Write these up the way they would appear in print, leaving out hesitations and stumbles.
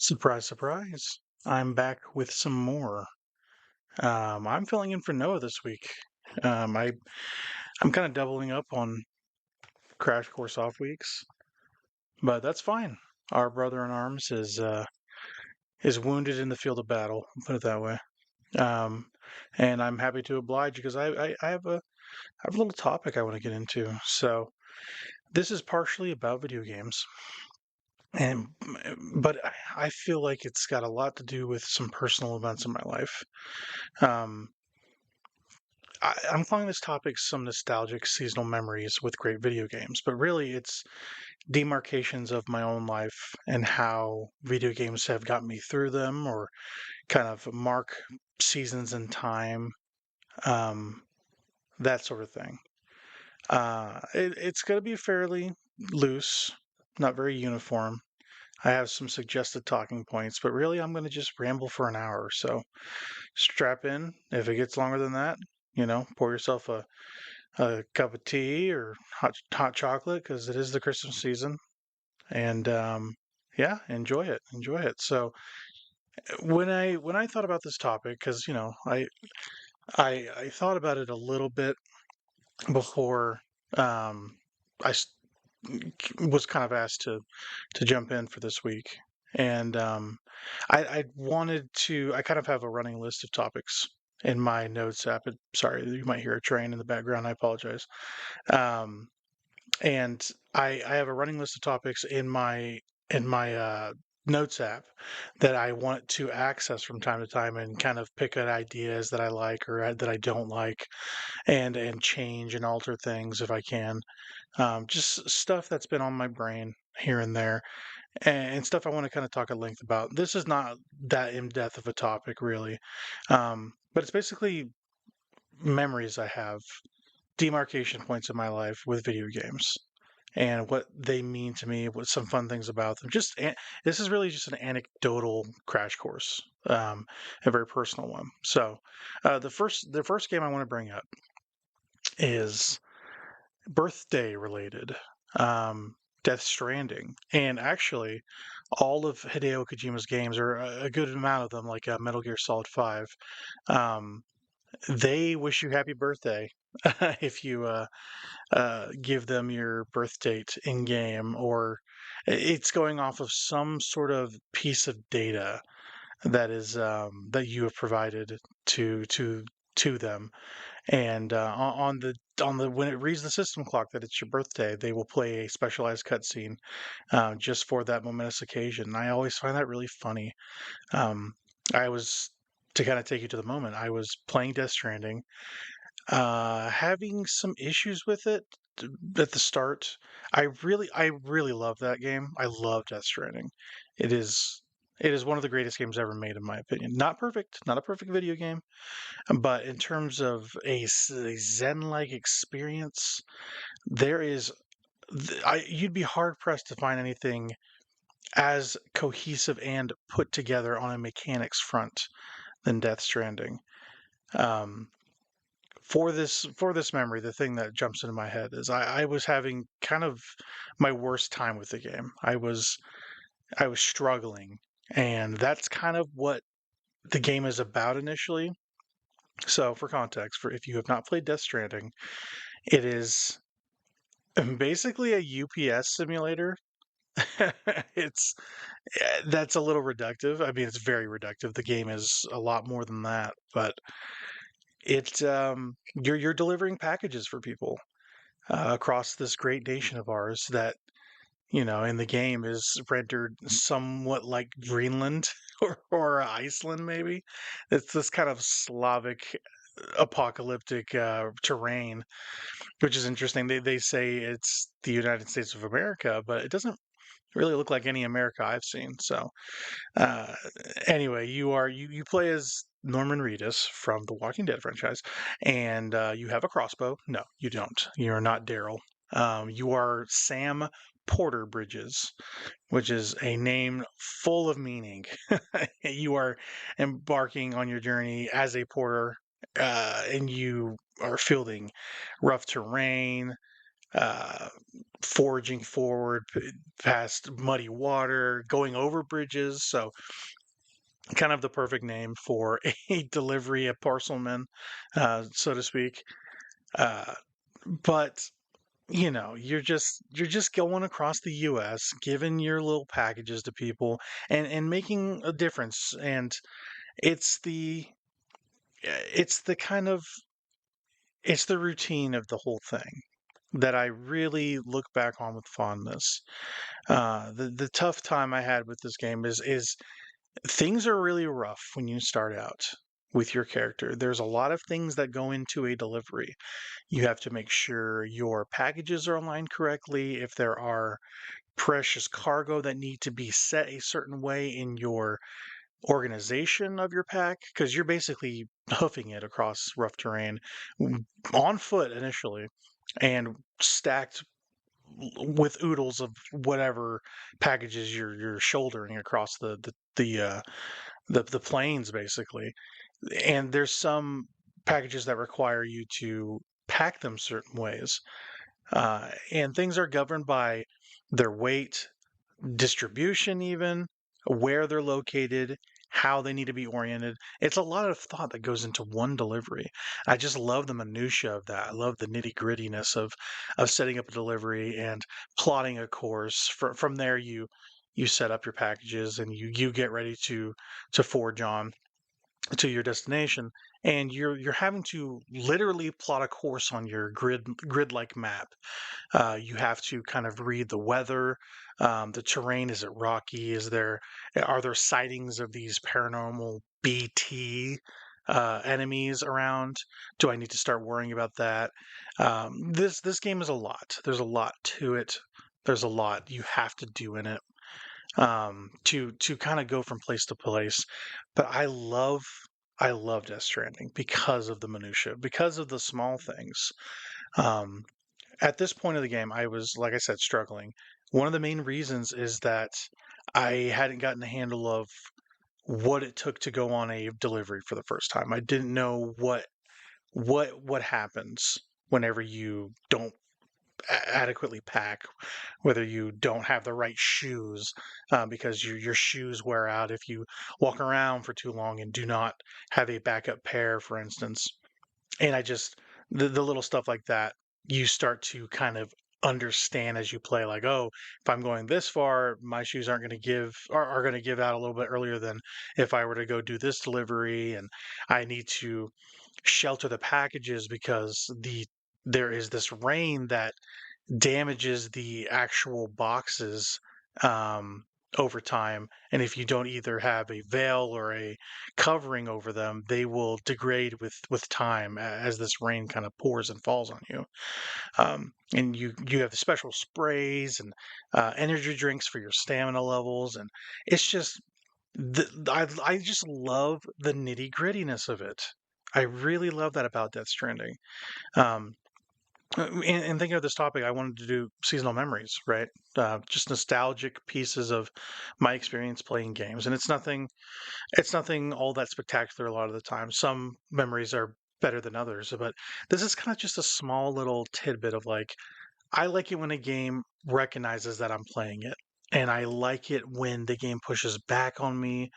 Surprise, surprise. I'm back with some more. I'm filling in for Noah this week. I'm kind of doubling up on Crash Course off weeks, but that's fine. Our brother in arms is wounded in the field of battle. Put it that way. Um, and I'm happy to oblige because I have a little topic I want to get into. So this is partially about video games, and but I feel like it's got a lot to do with some personal events in my life. Um, I'm calling this topic some nostalgic seasonal memories with great video games, but really it's demarcations of my own life and how video games have got me through them or kind of mark seasons in time, um, that sort of thing. It's going to be fairly loose, not very uniform. I have some suggested talking points, but really I'm going to just ramble for an hour or so. Strap in. If it gets longer than that, pour yourself a cup of tea or hot chocolate because it is the Christmas season, and yeah, enjoy it, enjoy it. So when I thought about this topic, because I thought about it a little bit before um, I was kind of asked to jump in for this week, and I wanted to. I kind of have a running list of topics in my notes app. Sorry, you might hear a train in the background. I apologize. Um, and I have a running list of topics in my notes app that I want to access from time to time and kind of pick at ideas that I like or that I don't like and change and alter things if I can. Just stuff that's been on my brain here and there and stuff I want to kind of talk at length about. This is not that in depth of a topic really, but it's basically memories I have, demarcation points in my life with video games and what they mean to me, what some fun things about them. This is really just an anecdotal crash course, a very personal one. So, the first game I want to bring up is birthday related. Death Stranding, and actually, all of Hideo Kojima's games, or a good amount of them, like Metal Gear Solid 5, um, they wish you happy birthday if you give them your birth date in game, or it's going off of some sort of piece of data that you have provided to them. And on the when it reads the system clock that it's your birthday, they will play a specialized cutscene just for that momentous occasion. And I always find that really funny. Um, I was to kind of take you to the moment. I was playing Death Stranding, having some issues with it at the start. I really love that game. I love Death Stranding. It is it is one of the greatest games ever made, in my opinion. Not perfect, not a perfect video game, but in terms of a Zen-like experience, there is you'd be hard pressed to find anything as cohesive and put together on a mechanics front than Death Stranding. Um, for this memory, the thing that jumps into my head is I was having kind of my worst time with the game. I was struggling, and that's kind of what the game is about initially. So, for context, for if you have not played Death Stranding, it is basically a UPS simulator. It's that's a little reductive. I mean, it's very reductive. The game is a lot more than that, but you're delivering packages for people across this great nation of ours that in the game is rendered somewhat like Greenland or Iceland, maybe. It's this kind of Slavic apocalyptic terrain, which is interesting. They say it's the United States of America, but it doesn't really look like any America I've seen. So uh, anyway, you play as Norman Reedus from the Walking Dead franchise, and you have a crossbow. No, you don't. You're not Daryl. You are Sam Porter Bridges, which is a name full of meaning. You are embarking on your journey as a porter, and you are fielding rough terrain, uh, forging forward past muddy water, going over bridges. So, kind of the perfect name for a delivery, a parcelman, so to speak. Uh, but you're just going across the U.S., giving your little packages to people, and making a difference. And it's the it's the kind of it's the routine of the whole thing that I really look back on with fondness. The tough time I had with this game is things are really rough when you start out with your character. There's a lot of things that go into a delivery. You have to make sure your packages are aligned correctly. If there are precious cargo that need to be set a certain way in your organization of your pack, because you're basically hoofing it across rough terrain on foot initially and stacked with oodles of whatever packages you're shouldering across the plains basically. And there's some packages that require you to pack them certain ways, and things are governed by their weight, distribution, even where they're located, how they need to be oriented. It's a lot of thought that goes into one delivery. I just love the minutia of that. I love the nitty grittiness of setting up a delivery and plotting a course. From there, you set up your packages and you get ready to forge on to your destination, and you're having to literally plot a course on your grid like map. You have to kind of read the weather, the terrain. Is it rocky? Are there sightings of these paranormal BT enemies around? Do I need to start worrying about that? This game is a lot. There's a lot to it. There's a lot you have to do in it, to kind of go from place to place. But I love Death Stranding because of the minutia, because of the small things. Um, at this point of the game, I was, like I said, struggling. One of the main reasons is that I hadn't gotten a handle of what it took to go on a delivery for the first time. I didn't know what happens whenever you don't adequately pack, whether you don't have the right shoes, because your shoes wear out if you walk around for too long and do not have a backup pair, for instance. And the little stuff like that, you start to kind of understand as you play, like, oh, if I'm going this far, my shoes aren't going to are going to give out a little bit earlier than if I were to go do this delivery, and I need to shelter the packages because there is this rain that damages the actual boxes, um, over time. And if you don't either have a veil or a covering over them, they will degrade with time as this rain kind of pours and falls on you. And you have the special sprays and energy drinks for your stamina levels, and it's just I just love the nitty grittiness of it. I really love that about Death Stranding. Um, and thinking of this topic, I wanted to do seasonal memories, right? Just nostalgic pieces of my experience playing games, and it's nothing all that spectacular a lot of the time. Some memories are better than others, but this is kind of just a small little tidbit of, like, I like it when a game recognizes that I'm playing it, and I like it when the game pushes back on me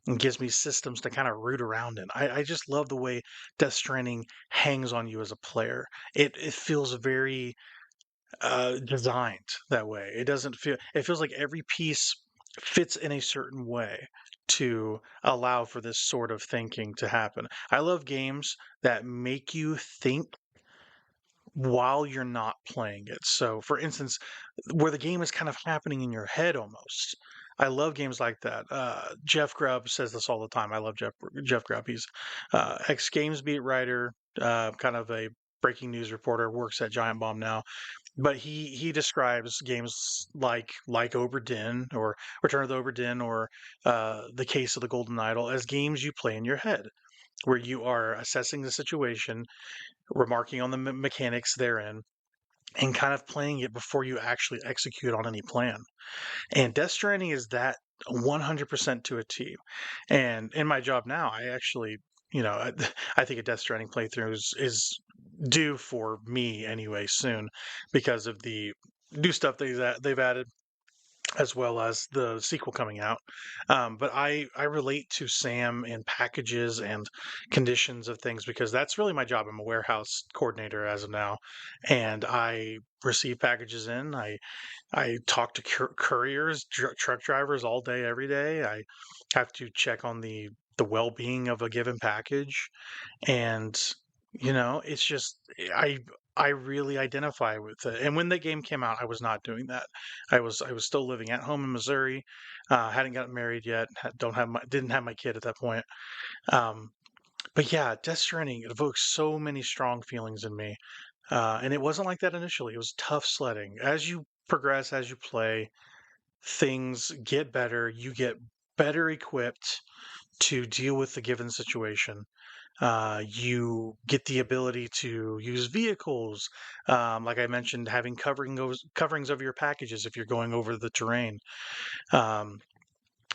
and gives me systems to kind of root around in. I just love the way Death Stranding hangs on you as a player. It feels very designed that way. It feels like every piece fits in a certain way to allow for this sort of thinking to happen. I love games that make you think while you're not playing it. So, for instance, where the game is kind of happening in your head almost. I love games like that. Jeff Grubb says this all the time. I love Jeff Grubb. He's ex Games beat writer, kind of a breaking news reporter, works at Giant Bomb now. But he describes games like Obra Dinn or Return of the Obra Dinn or The Case of the Golden Idol as games you play in your head, where you are assessing the situation, remarking on the mechanics therein, and kind of playing it before you actually execute on any plan. And Death Stranding is that 100% to a T. And in my job now, I actually, I think a Death Stranding playthrough is due for me anyway soon because of the new stuff they've added, as well as the sequel coming out. But I relate to Sam in packages and conditions of things because that's really my job. I'm a warehouse coordinator as of now, and I receive packages in. I talk to couriers, truck drivers all day, every day. I have to check on the well-being of a given package, and it's just I really identify with it. And when the game came out, I was not doing that. I was still living at home in Missouri, hadn't gotten married yet, don't have my didn't have my kid at that point. Um, but yeah, Death Stranding evokes so many strong feelings in me, and it wasn't like that initially. It was tough sledding. As you progress, as you play, things get better. You get better equipped to deal with the given situation. You get the ability to use vehicles, like I mentioned, having coverings over your packages if you're going over the terrain. Um,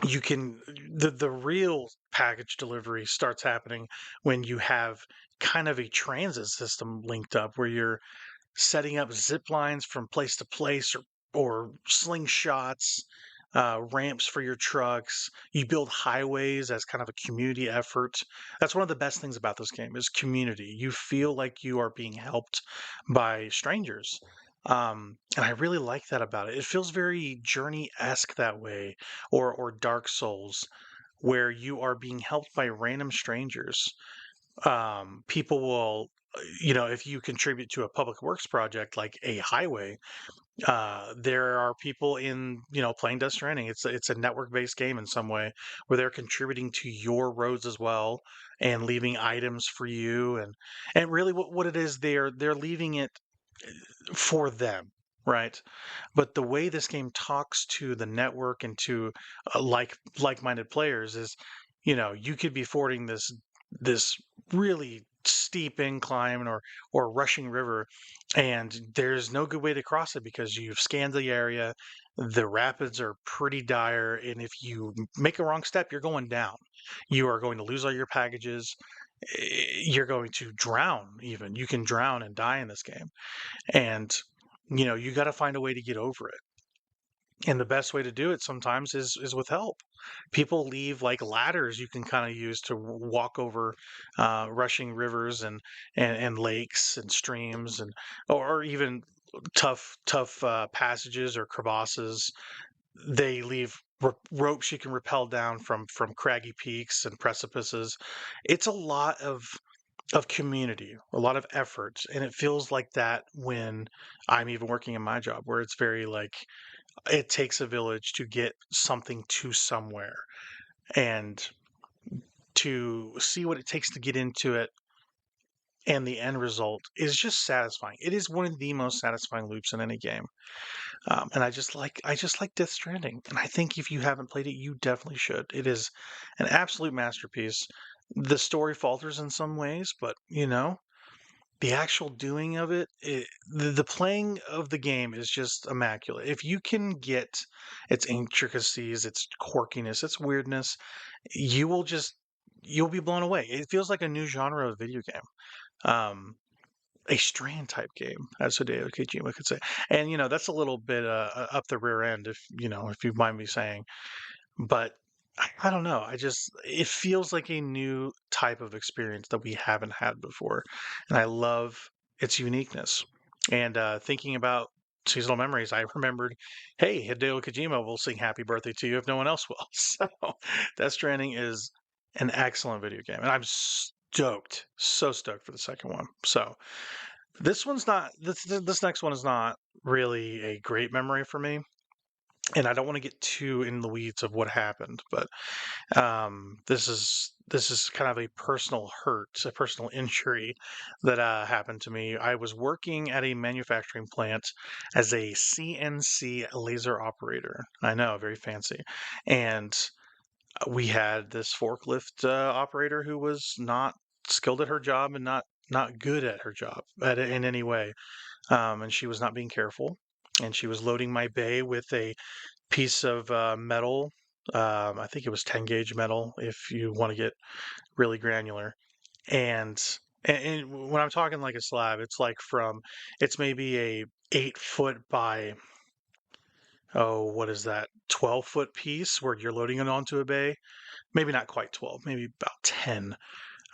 you can the real package delivery starts happening when you have kind of a transit system linked up where you're setting up zip lines from place to place, or slingshots, ramps for your trucks. You build highways as kind of a community effort. That's one of the best things about this game is community. You feel like you are being helped by strangers. And I really like that about it. It feels very Journey-esque that way, or Dark Souls, where you are being helped by random strangers. People will, if you contribute to a public works project like a highway, there are people playing Death Stranding. It's a network-based game in some way where they're contributing to your roads as well and leaving items for you, and really what it is, they're leaving it for them, right? But the way this game talks to the network and to like-minded players is, you could be fording this really steep incline, or rushing river, and there's no good way to cross it because you've scanned the area. The rapids are pretty dire, and if you make a wrong step, you're going down. You are going to lose all your packages. You're going to drown. Even you can drown and die in this game, and you got to find a way to get over it. And the best way to do it sometimes is with help. People leave like ladders you can kind of use to walk over rushing rivers, and lakes and streams, or even tough passages or crevasses. They leave ropes you can rappel down from craggy peaks and precipices. It's a lot of community, a lot of effort, and it feels like that when I'm even working in my job, where it's very like it takes a village to get something to somewhere, and to see what it takes to get into it, and the end result is just satisfying. It is one of the most satisfying loops in any game. And I just like Death Stranding, and I think if you haven't played it, you definitely should. It is an absolute masterpiece. The story falters in some ways, but the actual doing of the playing of the game is just immaculate. If you can get its intricacies, its quirkiness, its weirdness, you will just you'll be blown away. It feels like a new genre of video game. Um, a Strand type game, as Hideo Kojima could say. And that's a little bit up the rear end, if you mind me saying. But I don't know. It feels like a new type of experience that we haven't had before, and I love its uniqueness. And thinking about seasonal memories, I remembered, hey, Hideo Kojima will sing "Happy Birthday" to you if no one else will. So, Death Stranding is an excellent video game, and I'm stoked, so stoked for the second one. So, this next one is not really a great memory for me, and I don't want to get too in the weeds of what happened, but this is kind of a personal hurt, a personal injury that happened to me. I was working at a manufacturing plant as a CNC laser operator. I know, very fancy. And we had this forklift operator who was not skilled at her job, and not good at her job in any way. And she was not being careful. And she was loading my bay with a piece of metal. I think it was 10 gauge metal if you want to get really granular. And And when I'm talking like a slab, it's like it's maybe a 8 foot by, oh, what is that, 12 foot piece where you're loading it onto a bay. Maybe not quite 12, maybe about 10.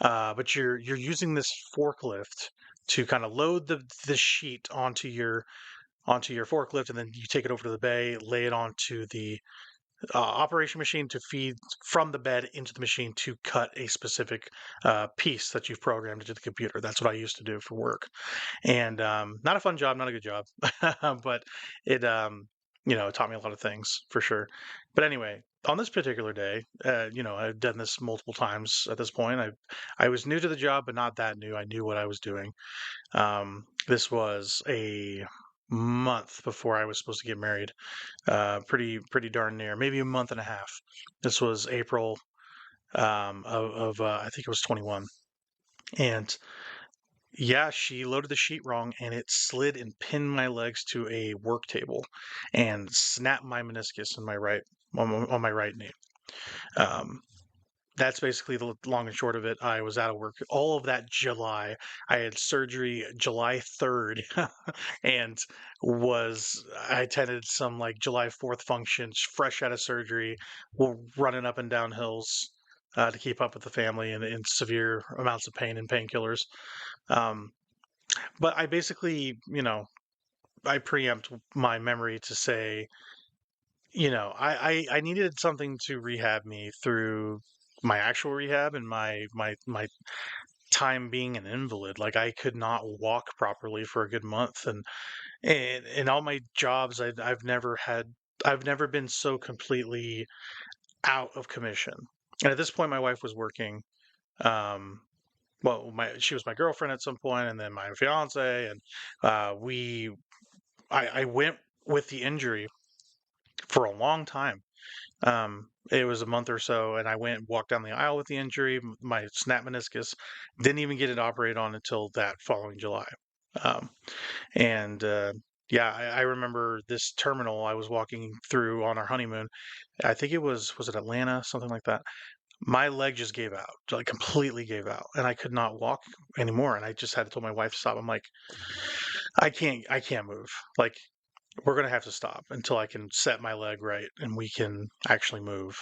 But you're using this forklift to kind of load the sheet onto your forklift, and then you take it over to the bay, lay it onto the operation machine to feed from the bed into the machine to cut a specific piece that you've programmed into the computer. That's what I used to do for work, and not a fun job, not a good job, but it it taught me a lot of things for sure. But anyway, on this particular day, I've done this multiple times at this point. I was new to the job, but not that new. I knew what I was doing. This was a month before I was supposed to get married. Pretty darn near, maybe a month and a half. This was April of I think it was 21, and yeah, she loaded the sheet wrong, and it slid and pinned my legs to a work table, and snapped my meniscus in my right on my right knee. Um, that's basically the long and short of it. I was out of work all of that July. I had surgery July 3rd, and I attended some like July 4th functions, fresh out of surgery, running up and down hills to keep up with the family and in severe amounts of pain and painkillers. Um, but I basically, I preempt my memory to say, I needed something to rehab me through my actual rehab and my time being an invalid. Like I could not walk properly for a good month, and in all my jobs, I've never been so completely out of commission. And at this point, my wife was working. Um, well, she was my girlfriend at some point, and then my fiance, and I went with the injury for a long time. It was a month or so, and I went and walked down the aisle with the injury. My snap meniscus, didn't even get it operated on until that following July. Um, and yeah, I remember this terminal I was walking through on our honeymoon. I think was it Atlanta, something like that. My leg just gave out, like completely gave out, and I could not walk anymore. And I just had to tell my wife to stop. I'm like, I can't move. Like we're gonna have to stop until I can set my leg right and we can actually move.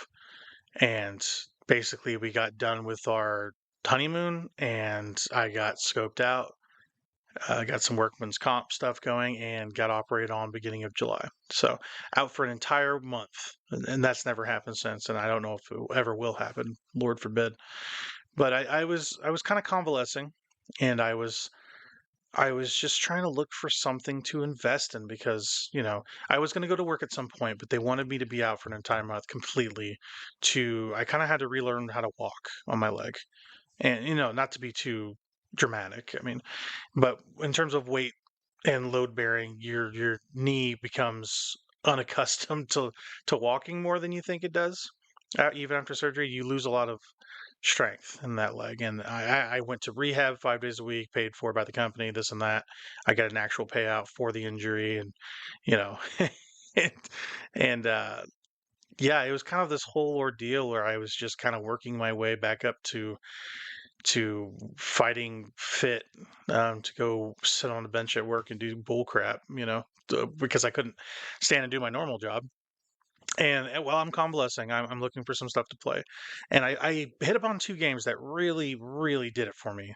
And basically, we got done with our honeymoon, and I got scoped out. Got some workman's comp stuff going, and got operated on beginning of July. So out for an entire month, and that's never happened since. And I don't know if it ever will happen, Lord forbid. But I was kind of convalescing, and I was just trying to look for something to invest in because, I was going to go to work at some point, but they wanted me to be out for an entire month completely I kind of had to relearn how to walk on my leg. And, not to be too dramatic. I mean, but in terms of weight and load bearing, your knee becomes unaccustomed to walking more than you think it does. Even after surgery, you lose a lot of strength in that leg. And I went to rehab 5 days a week, paid for by the company, this and that. I got an actual payout for the injury, and you know, and, and yeah, it was kind of this whole ordeal where I was just kind of working my way back up to fighting fit, to go sit on the bench at work and do bull crap, because I couldn't stand and do my normal job. And while I'm convalescing, I'm looking for some stuff to play. And I hit upon two games that really, really did it for me.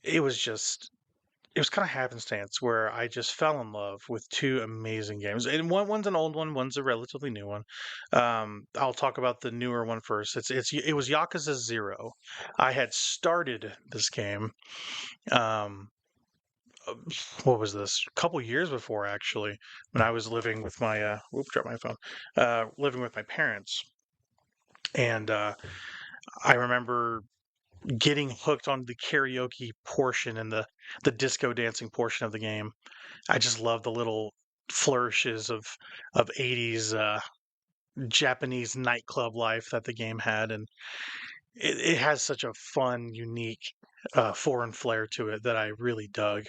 It was just, it was kind of happenstance where I just fell in love with two amazing games. And one's an old one, one's a relatively new one. I'll talk about the newer one first. It was Yakuza Zero. I had started this game. Um, what was this? A couple years before, actually, when I was living with my dropped my phone. Living with my parents, and I remember getting hooked on the karaoke portion and the disco dancing portion of the game. I just love the little flourishes of 80s Japanese nightclub life that the game had, and it has such a fun, unique, foreign flair to it that I really dug.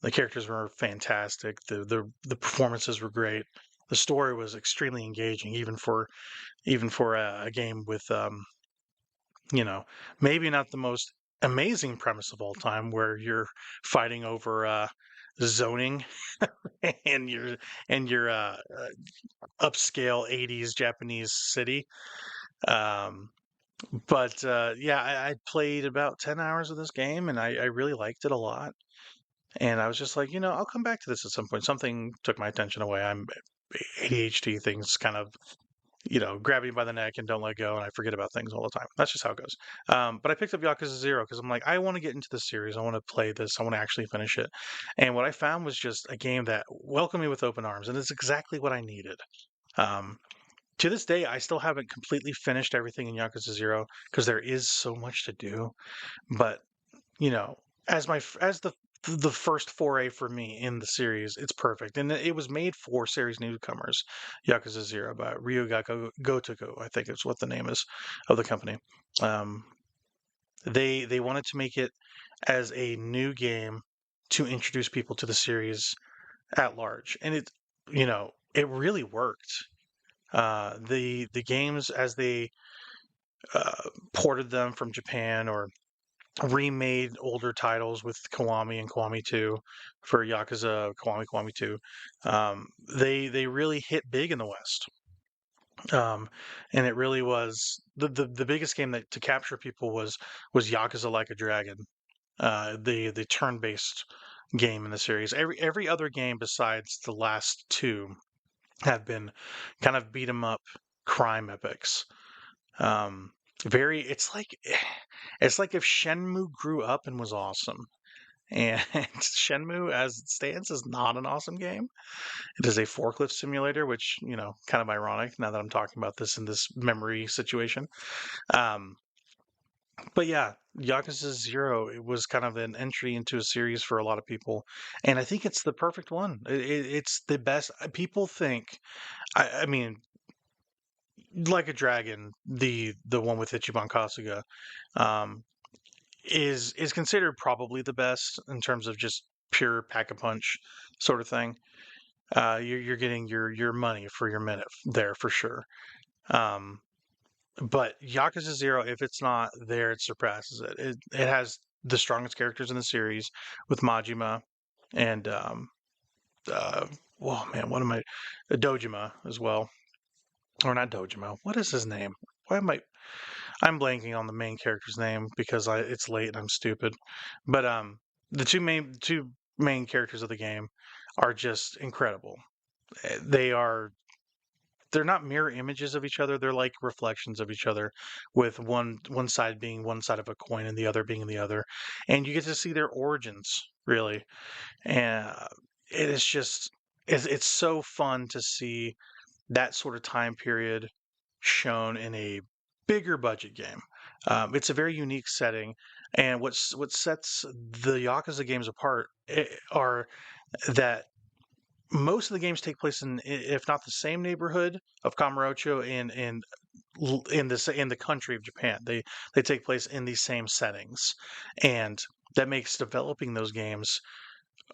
The characters were fantastic. The performances were great. The story was extremely engaging, even for a game with you know maybe not the most amazing premise of all time, where you're fighting over zoning and your upscale '80s Japanese city. Um, but yeah, I played about 10 hours of this game, and I really liked it a lot. And I was just like, I'll come back to this at some point. Something took my attention away. I'm ADHD things kind of, grab me by the neck and don't let go, and I forget about things all the time. That's just how it goes. But I picked up Yakuza Zero because I'm like, I want to get into this series. I want to play this. I want to actually finish it. And what I found was just a game that welcomed me with open arms, and it's exactly what I needed. Um, to this day, I still haven't completely finished everything in Yakuza Zero because there is so much to do. But you know, as the first foray for me in the series, it's perfect, and it was made for series newcomers. Yakuza Zero by Ryuga Gotoku, I think is what the name is of the company. Um, they wanted to make it as a new game to introduce people to the series at large, and it really worked. The games as they ported them from Japan or remade older titles with Kiwami and Kiwami 2 for Yakuza Kiwami 2. They really hit big in the West. And it really was the biggest game that to capture people was Yakuza Like a Dragon, the turn-based game in the series. Every other game besides the last two have been kind of beat 'em up crime epics. Um, very, it's like if Shenmue grew up and was awesome. And Shenmue, as it stands, is not an awesome game. It is a forklift simulator, which, kind of ironic now that I'm talking about this in this memory situation. Um, but yeah, Yakuza Zero, it was kind of an entry into a series for a lot of people. And I think it's the perfect one. It's the best. People think, I mean, like a Dragon, the one with Ichiban Kasuga, um, is considered probably the best in terms of just pure pack a punch sort of thing. You're getting your money for your minute there for sure. Um, but Yakuza Zero, if it's not there, it surpasses it. It has the strongest characters in the series with Majima and uh, oh man, what am I? Dojima as well, or not Dojima? What is his name? Why am I? I'm blanking on the main character's name because it's late and I'm stupid. But the two main characters of the game are just incredible. They are they're not mirror images of each other. They're like reflections of each other, with one side being one side of a coin and the other being the other. And you get to see their origins really. And it is just it's so fun to see that sort of time period shown in a bigger budget game. It's a very unique setting, and what sets the Yakuza games apart are that most of the games take place in, if not the same neighborhood of Kamurocho, in the country of Japan. They take place in these same settings, and that makes developing those games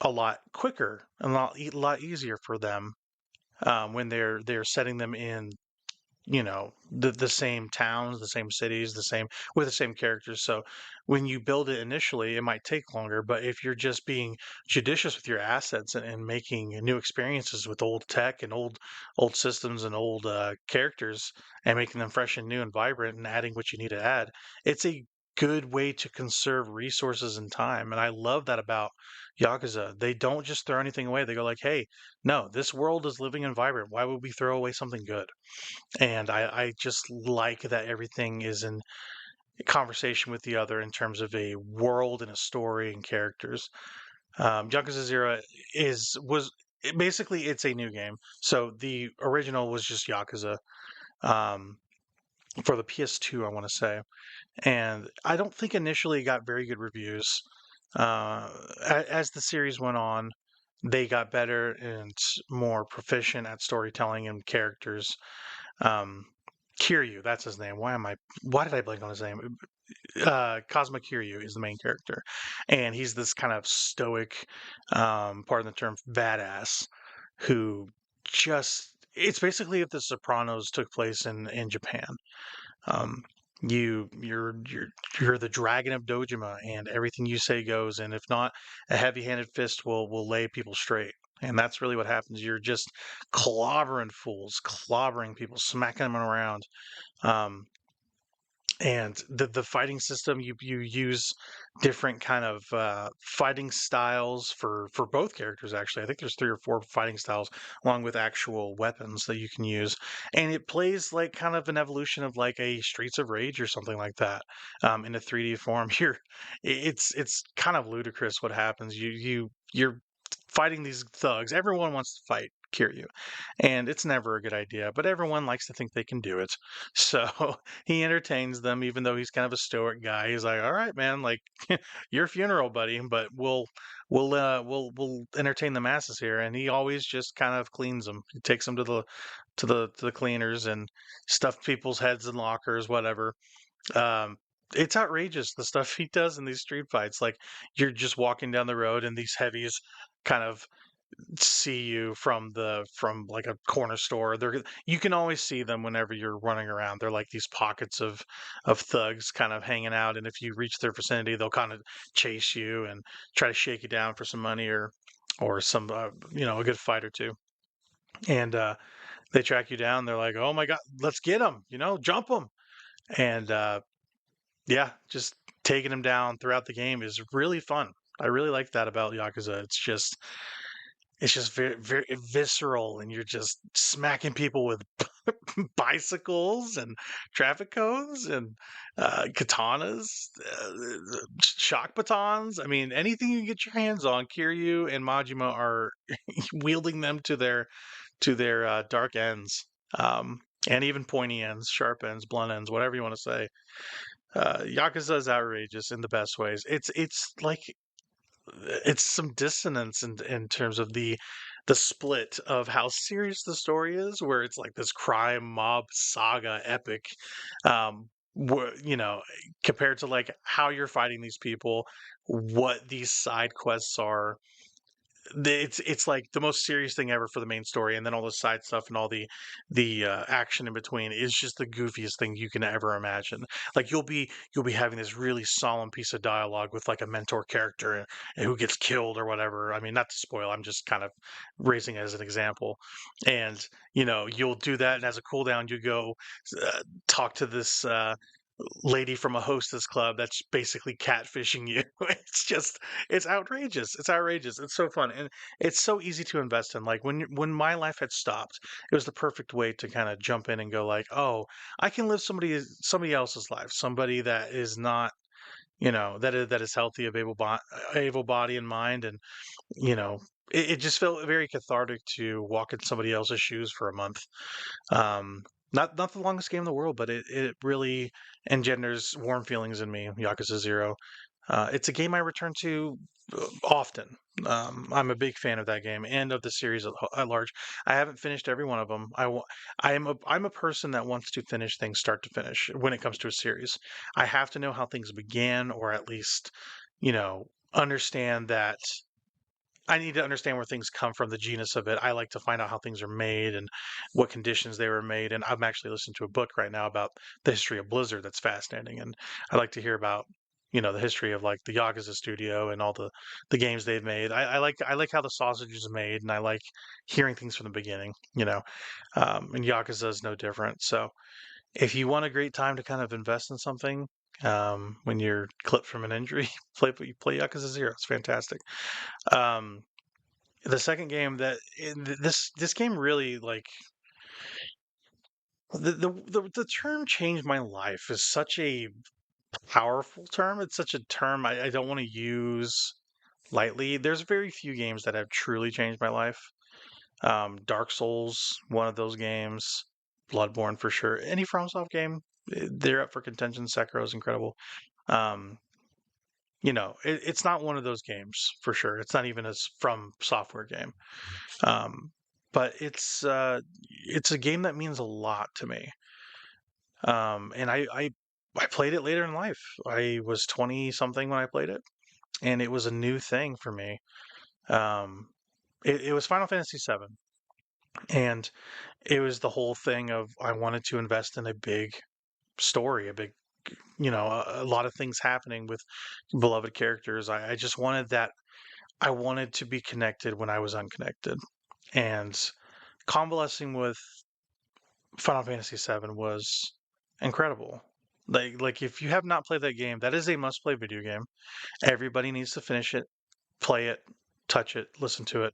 a lot quicker and a lot easier for them when they're setting them in the same towns, the same cities, the same with the same characters. So when you build it initially, it might take longer, but if you're just being judicious with your assets and making new experiences with old tech and old systems and old characters and making them fresh and new and vibrant and adding what you need to add, it's a good way to conserve resources and time. And I love that about Yakuza. They don't just throw anything away. They go like, hey, no, this world is living and vibrant. Why would we throw away something good? And I just like that everything is in conversation with the other in terms of a world and a story and characters. Yakuza Zero basically it's a new game. So the original was just Yakuza um, for the PS2, I want to say, and I don't think initially it got very good reviews. As the series went on, they got better and more proficient at storytelling and characters. um, Kiryu, that's his name. Why did I blank on his name? Cosmo Kiryu is the main character, and he's this kind of stoic, pardon the term, badass who it's basically if The Sopranos took place in Japan. Um, You're the dragon of Dojima, and everything you say goes. And if not, a heavy-handed fist will lay people straight. And that's really what happens. You're just clobbering fools, clobbering people, smacking them around. Um, and the fighting system, you use different kind of fighting styles for both characters. Actually, I think there's 3 or 4 fighting styles along with actual weapons that you can use, and it plays like kind of an evolution of like a Streets of Rage or something like that, in a 3D form. It's kind of ludicrous what happens. You're fighting these thugs. Everyone wants to fight Kiryu, and it's never a good idea, but everyone likes to think they can do it. So he entertains them, even though he's kind of a stoic guy. He's like, "All right, man, like your funeral, buddy, but we'll entertain the masses here." And he always just kind of cleans them. He takes them to the cleaners and stuff people's heads in lockers, whatever. Um, it's outrageous the stuff he does in these street fights. Like you're just walking down the road and these heavies kind of see you from like a corner store. You can always see them whenever you're running around. They're like these pockets of thugs kind of hanging out, and if you reach their vicinity, they'll kind of chase you and try to shake you down for some money or some a good fight or two. And they track you down. They're like, "Oh my god, let's get them! Jump them!" And yeah, just taking them down throughout the game is really fun. I really like that about Yakuza. It's just very, very visceral, and you're just smacking people with bicycles and traffic cones and katanas, shock batons. I mean, anything you can get your hands on, Kiryu and Majima are wielding them to their dark ends, and even pointy ends, sharp ends, blunt ends, whatever you want to say. Yakuza is outrageous in the best ways. It's like it's some dissonance in terms of the split of how serious the story is, where it's like this crime mob saga epic, where, compared to like how you're fighting these people, what these side quests are. It's like the most serious thing ever for the main story, and then all the side stuff and all the action in between is just the goofiest thing you can ever imagine. Like you'll be having this really solemn piece of dialogue with like a mentor character who gets killed or whatever. I mean, not to spoil, I'm just kind of raising it as an example. And you'll do that, and as a cooldown, you go talk to this lady from a hostess club that's basically catfishing you. It's outrageous. It's outrageous. It's so fun, and it's so easy to invest in. Like when my life had stopped, it was the perfect way to kind of jump in and go like, oh, I can live somebody else's life, somebody that is not. That is healthy, of able body and mind, and you know, it just felt very cathartic to walk in somebody else's shoes for a month. Um, not the longest game in the world, but it really engenders warm feelings in me. Yakuza Zero. It's a game I return to often. I'm a big fan of that game and of the series at large. I haven't finished every one of them. I'm a person that wants to finish things start to finish when it comes to a series. I have to know how things began, or at least, understand that I need to understand where things come from, the genus of it. I like to find out how things are made and what conditions they were made. And I'm actually listening to a book right now about the history of Blizzard that's fascinating. And I like to hear about, the history of like the Yakuza studio and all the games they've made. I like how the sausage is made, and I like hearing things from the beginning. And Yakuza is no different. So if you want a great time to kind of invest in something, when you're clipped from an injury, play Yakuza Zero. It's fantastic. Um, the second game this game really like the term changed my life is such a powerful term. It's such a term I don't want to use lightly. There's very few games that have truly changed my life. Dark Souls, one of those games. Bloodborne for sure. Any FromSoft game, they're up for contention. Sekiro is incredible. Um, it's not one of those games for sure. It's not even a From Software game. Um, but it's a game that means a lot to me. And I played it later in life. I was 20 something when I played it, and it was a new thing for me. Um, it was Final Fantasy VII, and it was the whole thing of I wanted to invest in a big story, a big a lot of things happening with beloved characters. I just wanted that. I wanted to be connected when I was unconnected, and convalescing with Final Fantasy VII was incredible. Like if you have not played that game, that is a must-play video game. Everybody needs to finish it, play it, touch it, listen to it,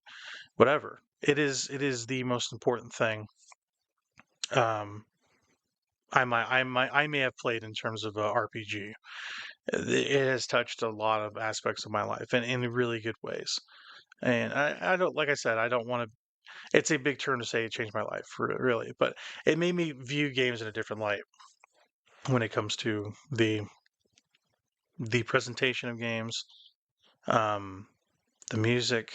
whatever. It is the most important thing. Um, I may have played in terms of a RPG. It has touched a lot of aspects of my life and in really good ways. And I don't, like I said, I don't want to. It's a big term to say it changed my life, really, but it made me view games in a different light when it comes to the presentation of games, um, the music,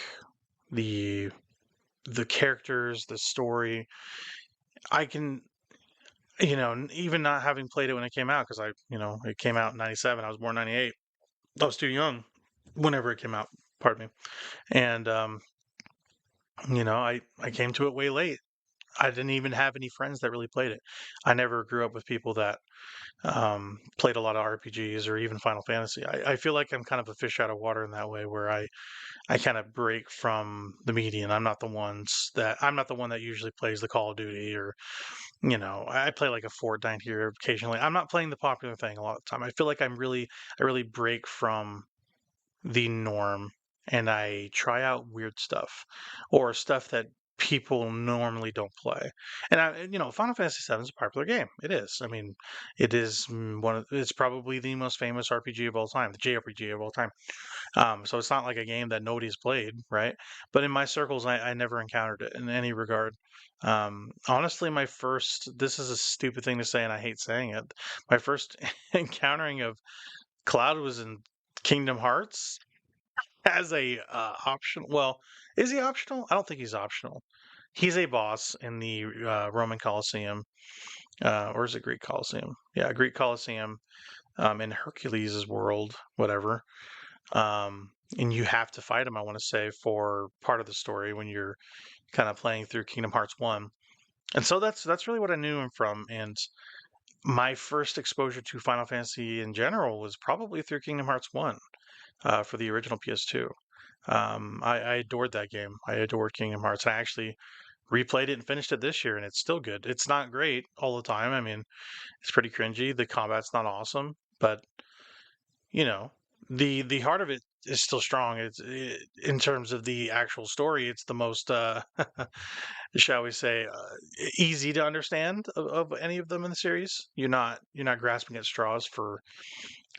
the the characters, the story. I can, even not having played it when it came out, because it came out in '97. I was born '98. I was too young whenever it came out. Pardon me. And I came to it way late. I didn't even have any friends that really played it. I never grew up with people that played a lot of RPGs or even Final Fantasy. I feel like I'm kind of a fish out of water in that way, where I kind of break from the median. I'm not the one that usually plays the Call of Duty, or I play like a Fortnite here occasionally. I'm not playing the popular thing a lot of the time. I feel like I really break from the norm, and I try out weird stuff or stuff that people normally don't play. Final Fantasy VII is a popular game. It is. I mean, it is it's probably the most famous RPG of all time, the JRPG of all time. So it's not like a game that nobody's played, right? But in my circles, I never encountered it in any regard. Honestly, this is a stupid thing to say, and I hate saying it. My first encountering of Cloud was in Kingdom Hearts as a optional. Well, is he optional? I don't think he's optional. He's a boss in the Roman Colosseum, or is it Greek Colosseum? Yeah, Greek Colosseum, in Hercules' world, whatever. And you have to fight him, I want to say, for part of the story when you're kind of playing through Kingdom Hearts 1. And so that's really what I knew him from. And my first exposure to Final Fantasy in general was probably through Kingdom Hearts 1, for the original PS2. I adored that game. I adored Kingdom Hearts. I actually replayed it and finished it this year, and it's still good. It's not great all the time. I mean, it's pretty cringy. The combat's not awesome, but you know, the heart of it is still strong. In terms of the actual story, it's the most, shall we say, easy to understand of any of them in the series. You're not grasping at straws for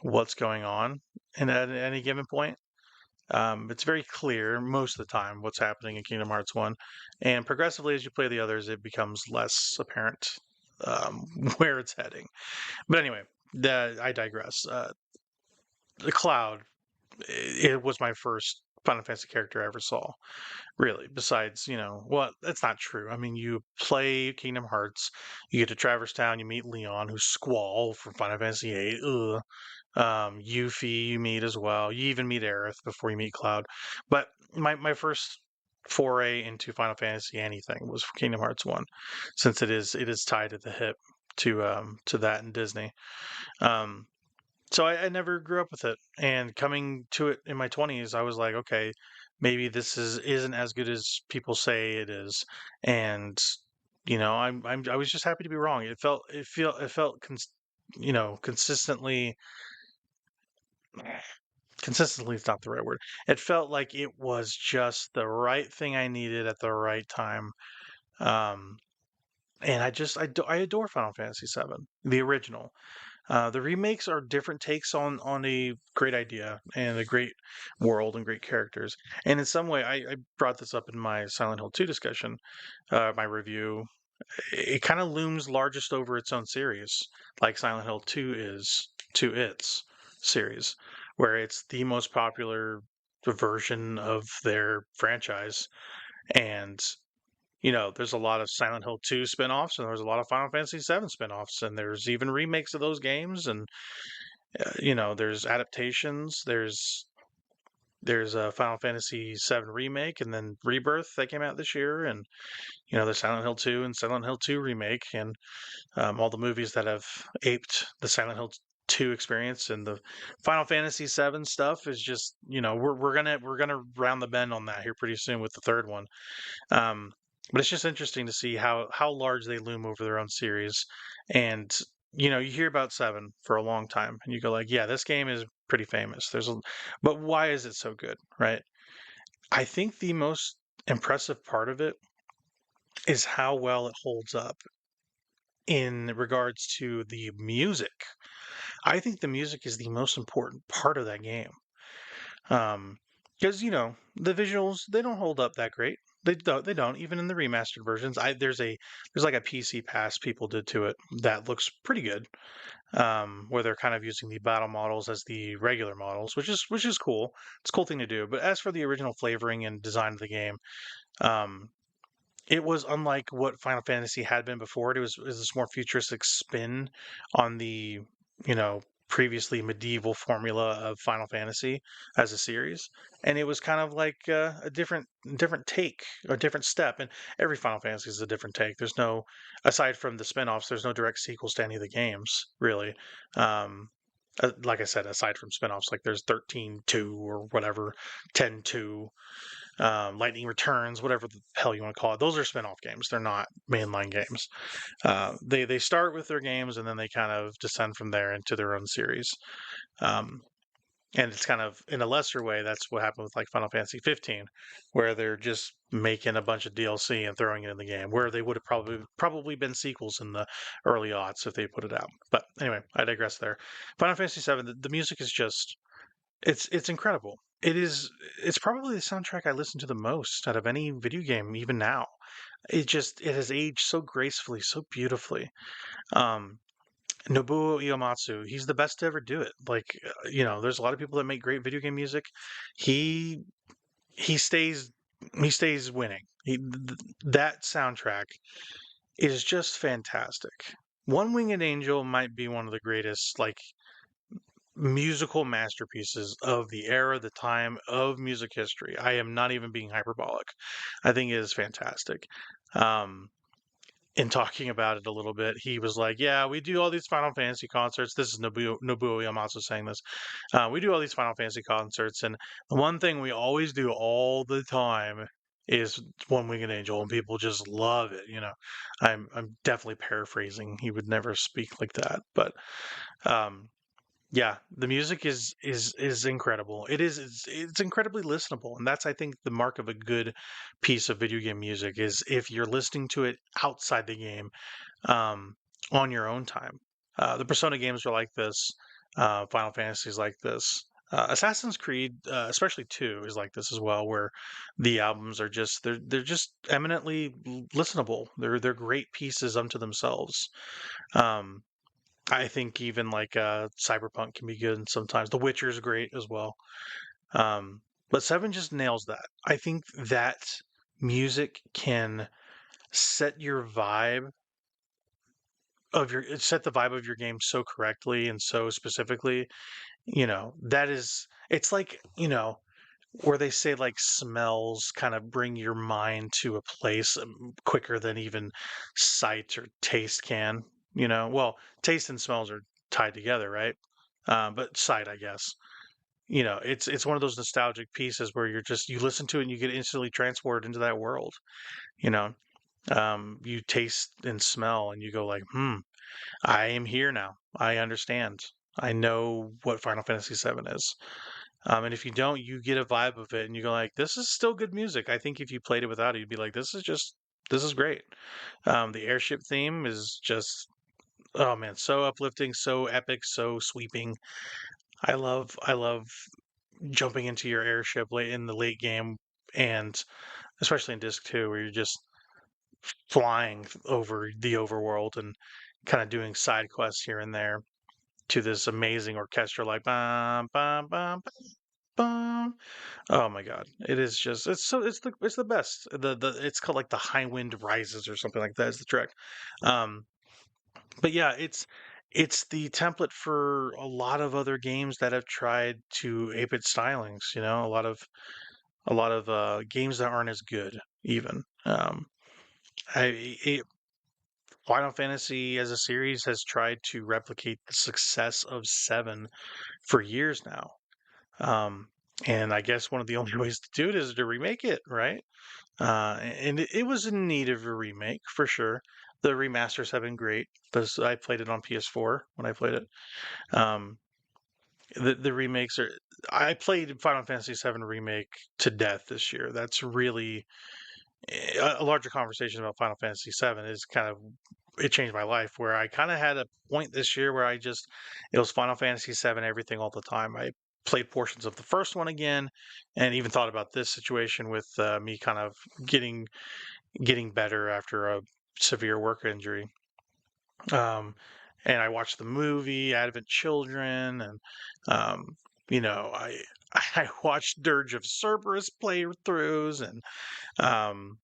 what's going on, and at any given point. It's very clear most of the time what's happening in Kingdom Hearts 1, and progressively as you play the others, it becomes less apparent where it's heading. But anyway, I digress. The Cloud, it was my first Final Fantasy character I ever saw, really. Besides, well, that's not true. I mean, you play Kingdom Hearts, you get to Traverse Town, you meet Leon, who's Squall from Final Fantasy VIII. Ugh. Yuffie you meet as well. You even meet Aerith before you meet Cloud. But my first foray into Final Fantasy anything was Kingdom Hearts 1, since it is tied at the hip to that in Disney. Um, so I never grew up with it, and coming to it in my 20s, I was like, okay, maybe this isn't as good as people say it is, and I was just happy to be wrong. Consistently. Consistently is not the right word. It felt like it was just the right thing I needed at the right time. Um, and I adore Final Fantasy VII, the original. The remakes are different takes on a great idea and a great world and great characters. And in some way, I brought this up in my Silent Hill 2 discussion, my review. It kind of looms largest over its own series, like Silent Hill 2 is to its series, where it's the most popular version of their franchise. And there's a lot of Silent Hill 2 spin-offs, and there's a lot of Final Fantasy 7 spin-offs, and there's even remakes of those games, and there's adaptations. There's a Final Fantasy 7 remake, and then Rebirth that came out this year, and there's Silent Hill 2 and Silent Hill 2 remake, and all the movies that have aped the Silent Hill 2 experience, and the Final Fantasy 7 stuff is just, we're gonna round the bend on that here pretty soon with the third one. Um, but it's just interesting to see how large they loom over their own series. And you hear about 7 for a long time, and you go like, yeah, this game is pretty famous. But why is it so good, right? I think the most impressive part of it is how well it holds up in regards to the music. I think the music is the most important part of that game. Because the visuals, they don't hold up that great. They don't even in the remastered versions. There's like a PC pass people did to it that looks pretty good. Where they're kind of using the battle models as the regular models, which is cool. It's a cool thing to do. But as for the original flavoring and design of the game, um, it was unlike what Final Fantasy had been before. It was this more futuristic spin on the, previously medieval formula of Final Fantasy as a series, and it was kind of like a different take or different step. And every Final Fantasy is a different take. There's no, aside from the spin-offs, there's no direct sequels to any of the games, really. Um, like I said, aside from spin-offs, like there's 13-2 or whatever, 10-2, Lightning Returns, whatever the hell you want to call it. Those are spin-off games. They're not mainline games. They start with their games and then they kind of descend from there into their own series. Um, and it's kind of in a lesser way. That's what happened with like Final Fantasy 15, where they're just making a bunch of DLC and throwing it in the game, where they would have probably been sequels in the early aughts if they put it out. But anyway, I digress there. Final Fantasy 7, the music is just it's incredible. It's probably the soundtrack I listen to the most out of any video game even now. It has aged so gracefully, so beautifully. Um Nobuo Uematsu, he's the best to ever do it. Like, there's a lot of people that make great video game music. He he stays he stays winning. That soundtrack is just fantastic. One Winged Angel might be one of the greatest like musical masterpieces of the era, the time of music history. I am not even being hyperbolic. I think it is fantastic. Um, in talking about it a little bit, he was like, "Yeah, we do all these Final Fantasy concerts." This is Nobuo Uematsu saying this. We do all these Final Fantasy concerts, and the one thing we always do all the time is One Winged Angel, and people just love it. I'm definitely paraphrasing. He would never speak like that, but um, yeah, the music is incredible. It's incredibly listenable, and that's I think the mark of a good piece of video game music is if you're listening to it outside the game, um, on your own time. The Persona games are like this. Final Fantasy is like this. Assassin's Creed, especially 2, is like this as well, where the albums are just they're just eminently listenable. They're great pieces unto themselves. Um, I think even like Cyberpunk can be good, and sometimes The Witcher is great as well. But 7 just nails that. I think that music can set your vibe set the vibe of your game so correctly and so specifically. That is it's like, where they say like smells kind of bring your mind to a place quicker than even sight or taste can. Well, taste and smells are tied together, right? But sight, I guess. It's one of those nostalgic pieces where you listen to it and you get instantly transported into that world. You know, you taste and smell and you go like, I am here now. I understand. I know what Final Fantasy VII is. And if you don't, you get a vibe of it, and you go like, "This is still good music." I think if you played it without it, you'd be like, this is great." The airship theme is just, oh man, so uplifting, so epic, so sweeping. I love jumping into your airship late in the late game, and especially in Disc 2, where you're just flying over the overworld and kind of doing side quests here and there to this amazing orchestra, like bum bum bum bum. Oh my god. It is just it's the best. It's called like the High Wind Rises or something like that is the track. Um but yeah, it's the template for a lot of other games that have tried to ape its stylings, a lot of games that aren't as good even. I Final Fantasy as a series has tried to replicate the success of 7 for years now. Um, and I guess one of the only ways to do it is to remake it, right? And it was in need of a remake for sure. The remasters have been great. Because I played it on PS4 when I played it. Um, the remakes are. I played Final Fantasy VII remake to death this year. That's really a larger conversation about Final Fantasy VII is kind of it changed my life. Where I kind of had a point this year where it was Final Fantasy VII everything all the time. I played portions of the first one again, and even thought about this situation with me kind of getting getting better after a severe work injury. Um, and I watched the movie Advent Children, and um, you know, I watched Dirge of Cerberus playthroughs, and um,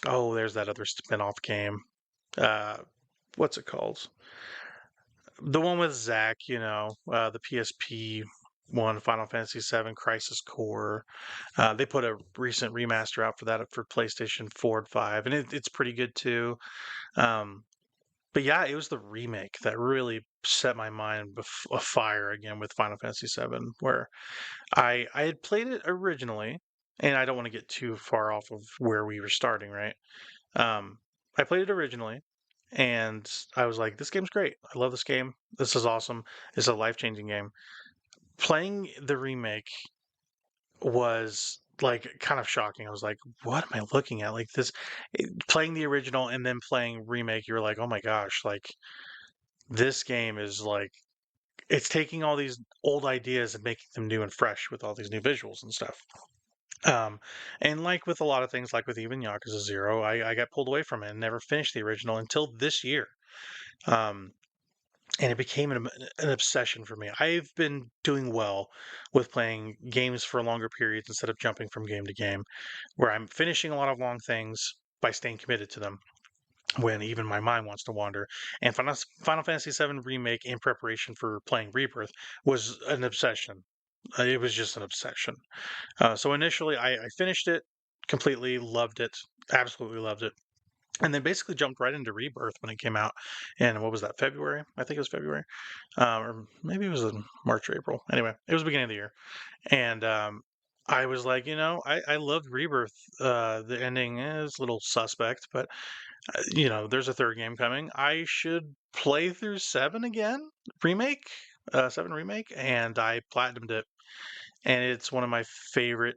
oh, there's that other spin-off game. Uh, what's it called? The one with Zack, the PSP one, Final Fantasy VII Crisis Core. They put a recent remaster out for that for PlayStation 4 and 5, and it's pretty good too. Um, but yeah, it was the remake that really set my mind afire again with Final Fantasy VII, where I had played it originally, and I don't want to get too far off of where we were starting, right? Um, I played it originally, and I was like, "This game's great. I love this game. This is awesome. It's a life-changing game." Playing the remake was like kind of shocking. I was like, "What am I looking at?" Like playing the original and then playing remake, you're like, "Oh my gosh!" Like this game is like it's taking all these old ideas and making them new and fresh with all these new visuals and stuff. Um, and like with a lot of things, like with even Yakuza Zero, I got pulled away from it and never finished the original until this year. Um, and it became an obsession for me. I've been doing well with playing games for longer periods instead of jumping from game to game, where I'm finishing a lot of long things by staying committed to them when even my mind wants to wander. And Final Fantasy VII Remake in preparation for playing Rebirth was an obsession. It was just an obsession. So initially, I finished it completely, loved it, absolutely loved it, and then basically jumped right into Rebirth when it came out. And what was that? February? I think it was February, or maybe it was in March or April. Anyway, it was beginning of the year, and I was like, I loved Rebirth. The ending is a little suspect, but there's a third game coming. I should play through seven again, remake, seven remake, and I platinumed it, and it's one of my favorite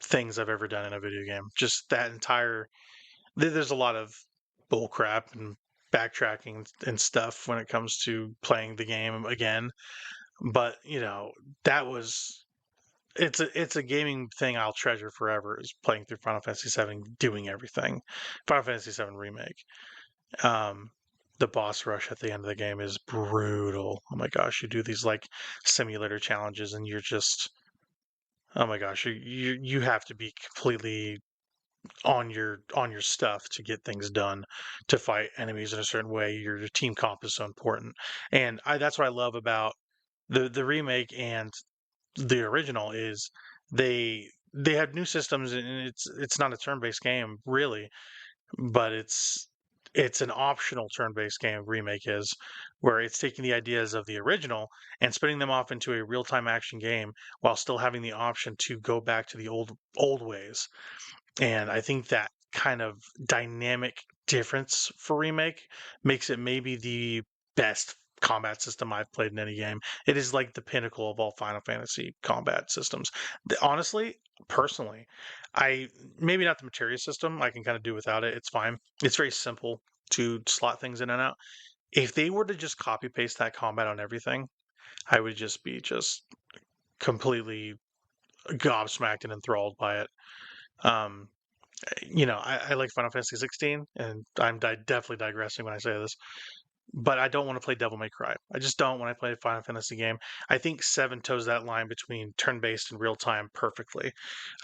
things I've ever done in a video game. Just that entire there's a lot of bull crap and backtracking and stuff when it comes to playing the game again, but that was it's a gaming thing I'll treasure forever is playing through Final Fantasy VII, doing everything. Final Fantasy VII Remake. Um, the boss rush at the end of the game is brutal. Oh my gosh, you do these like simulator challenges and you're just oh my gosh, you have to be completely on your stuff to get things done, to fight enemies in a certain way. Your team comp is so important, and that's what I love about the remake and the original is they have new systems, and it's not a turn-based game really, but it's an optional turn-based game. Remake is where it's taking the ideas of the original and spinning them off into a real-time action game while still having the option to go back to the old ways. And I think that kind of dynamic difference for Remake makes it maybe the best combat system I've played in any game. It is like the pinnacle of all Final Fantasy combat systems. Honestly, personally, I maybe not the materia system. I can kind of do without it. It's fine. It's very simple to slot things in and out. If they were to just copy paste that combat on everything, I would just be just completely gobsmacked and enthralled by it. Um, I like Final Fantasy 16, and I'm definitely digressing when I say this, but I don't want to play Devil May Cry. I just don't when I play a Final Fantasy game. I think 7 toes that line between turn-based and real-time perfectly.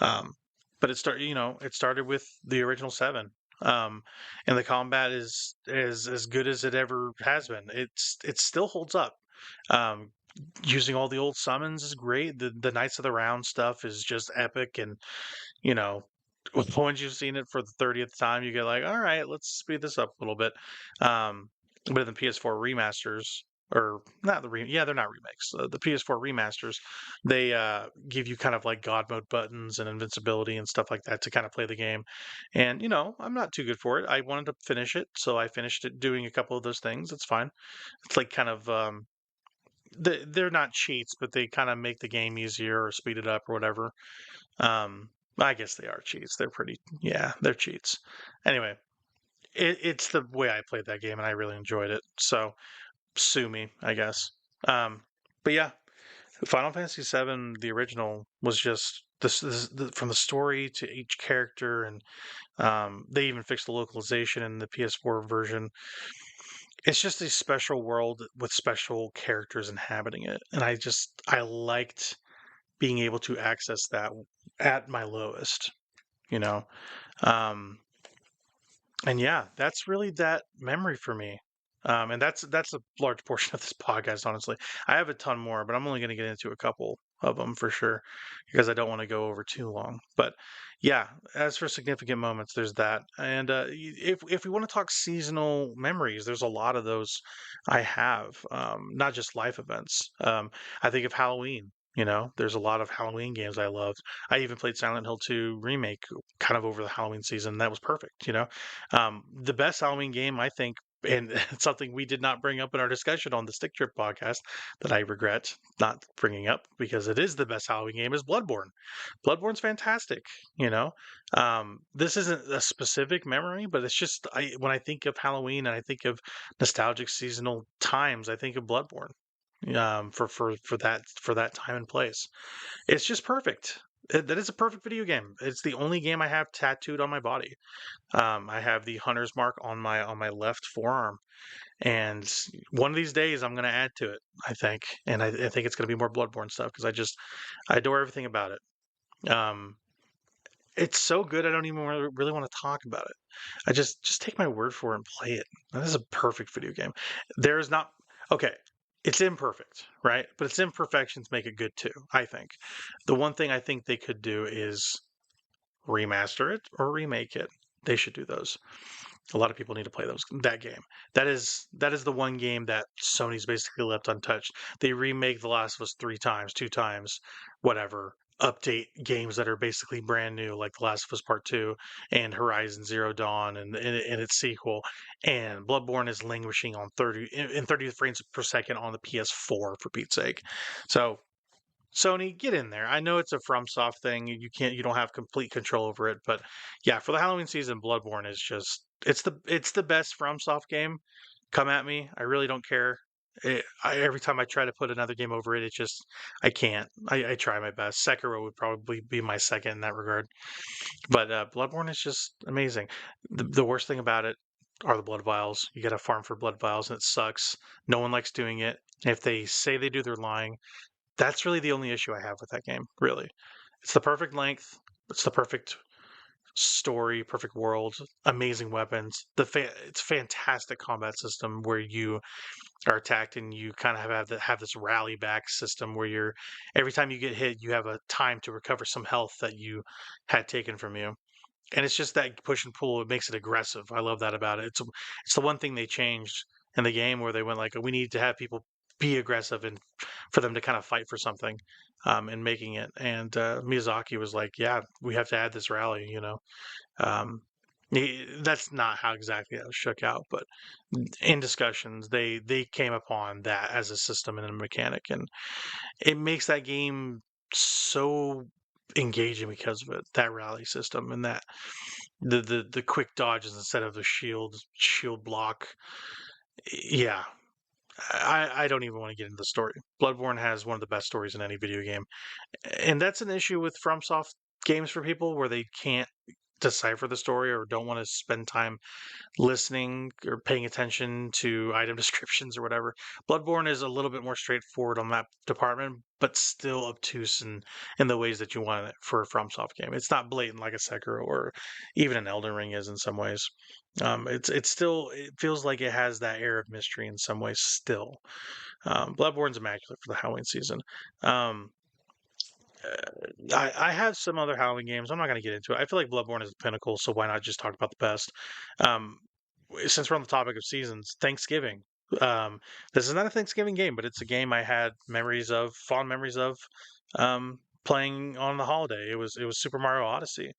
Um, but it started with the original 7. And the combat is as good as it ever has been. It still holds up. Um, Using all the old summons is great. The Knights of the Round stuff is just epic, and you know once you've seen it for the 30th time, you get like, all right, let's speed this up a little bit. But in the PS4 remasters, or not yeah, they're not remakes. The PS4 remasters, they give you kind of like God mode buttons and invincibility and stuff like that to kind of play the game. And I'm not too good for it. I wanted to finish it, so I finished it doing a couple of those things. It's fine. It's like kind of they're not cheats, but they kind of make the game easier or speed it up or whatever. Um, I guess they are cheats. They're pretty, yeah, they're cheats. Anyway, it's the way I played that game, and I really enjoyed it. So sue me, I guess. Um, but yeah, Final Fantasy VII, the original, was just from the story to each character, and they even fixed the localization in the PS4 version. It's just a special world with special characters inhabiting it, and I liked being able to access that at my lowest, you know. Um, and yeah, that's really that memory for me. And that's a large portion of this podcast, honestly. I have a ton more, but I'm only going to get into a couple of them for sure because I don't want to go over too long. But yeah, as for significant moments, there's that. And if we want to talk seasonal memories, there's a lot of those I have, not just life events. I think of Halloween. There's a lot of Halloween games I loved. I even played Silent Hill 2 remake kind of over the Halloween season. That was perfect. The best Halloween game, I think, and it's something we did not bring up in our discussion on the Stick Trip podcast that I regret not bringing up because it is the best Halloween game, is Bloodborne. Bloodborne's fantastic. This isn't a specific memory, but it's just when I think of Halloween and I think of nostalgic seasonal times, I think of Bloodborne. For that time and place, it's just perfect. That is a perfect video game. It's the only game I have tattooed on my body. I have the hunter's mark on my left forearm, and one of these days I'm going to add to it. I think, and I think it's going to be more Bloodborne stuff because I adore everything about it. It's so good I don't even really want to talk about it. I just take my word for it and play it. This is a perfect video game. There is not okay. It's imperfect, right? But its imperfections make it good too. I think the one thing I think they could do is remaster it or remake it. They should do those. A lot of people need to play that game. That is the one game that Sony's basically left untouched. They remake The Last of Us 3 times, 2 times, whatever. Update games that are basically brand new, like The Last of Us Part 2 and Horizon Zero Dawn and its sequel. And Bloodborne is languishing on 30 frames per second on the PS4 for Pete's sake. So Sony, get in there. I know it's a FromSoft thing. You don't have complete control over it, but yeah, for the Halloween season, Bloodborne is just it's the best FromSoft game. Come at me. I really don't care. Every time I try to put another game over it, it just I can't. I try my best. Sekiro would probably be my second in that regard, but Bloodborne is just amazing. The worst thing about it are the blood vials. You got to farm for blood vials, and it sucks. No one likes doing it. If they say they do, they're lying. That's really the only issue I have with that game, really. It's the perfect length, it's the perfect story, perfect world, amazing weapons. It's fantastic combat system where you are attacked and you kind of have this rally back system where every time you get hit, you have a time to recover some health that you had taken from you. And it's just that push and pull. It makes it aggressive. I love that about it. It's the one thing they changed in the game where they went like, we need to have people be aggressive and for them to kind of fight for something, and making it. And Miyazaki was like, yeah, we have to add this rally. Um, that's not how exactly that was shook out, but in discussions, they came upon that as a system and a mechanic, and it makes that game so engaging because of it. That rally system and that the quick dodges instead of the shield block. Yeah, I don't even want to get into the story. Bloodborne has one of the best stories in any video game, and that's an issue with FromSoft games for people where they can't decipher the story or don't want to spend time listening or paying attention to item descriptions or whatever. Bloodborne is a little bit more straightforward on that department, but still obtuse in the ways that you want it for a FromSoft game. It's not blatant like a Sekiro or even an Elden Ring is in some ways. It feels like it has that air of mystery in some ways still. Bloodborne's immaculate for the Halloween season. Um, I have some other Halloween games. I'm not going to get into it. I feel like Bloodborne is the pinnacle, so why not just talk about the best? Um, since we're on the topic of seasons, Thanksgiving. Um, this is not a Thanksgiving game, but it's a game I had fond memories of, playing on the holiday. It was Super Mario Odyssey.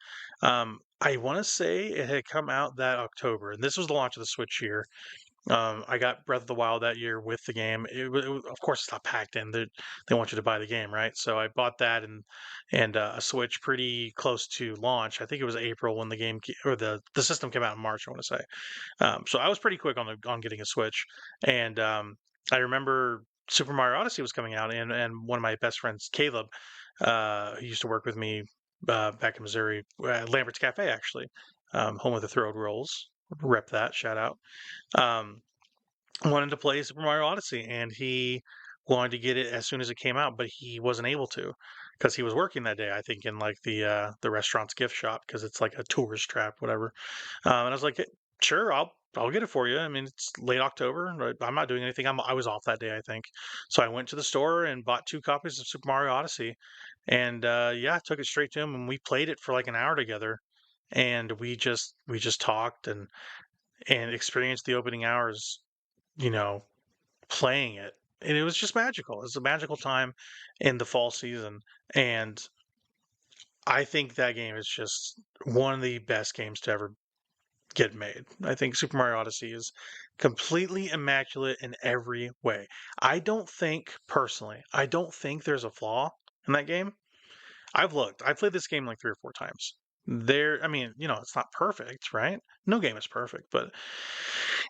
I want to say it had come out that October, and this was the launch of the Switch year. I got Breath of the Wild that year with the game. Of course, it's not packed in. They want you to buy the game, right? So I bought that and a Switch pretty close to launch. I think it was April when the game or the system came out in March. I want to say. So I was pretty quick on getting a Switch, and I remember Super Mario Odyssey was coming out, and one of my best friends, Caleb, who used to work with me back in Missouri, Lambert's Cafe actually, home of the Throwed Rolls. Rep that, shout out. Um, Wanted to play Super Mario Odyssey, and he wanted to get it as soon as it came out, but he wasn't able to because he was working that day. I think in like the restaurant's gift shop because it's like a tourist trap, whatever. And I was like, sure, I'll get it for you. I mean, it's late October. I'm not doing anything. I was off that day, I think. So I went to the store and bought 2 copies of Super Mario Odyssey, and yeah, took it straight to him, and we played it for like an hour together, and we just talked and experienced the opening hours, you know, playing it. And it was just magical. It was a magical time in the fall season. And I think that game is just one of the best games to ever get made. I think Super Mario Odyssey is completely immaculate in every way. I don't think there's a flaw in that game. I've looked. I've played this game like 3 or 4 times. I mean, it's not perfect, right? No game is perfect, but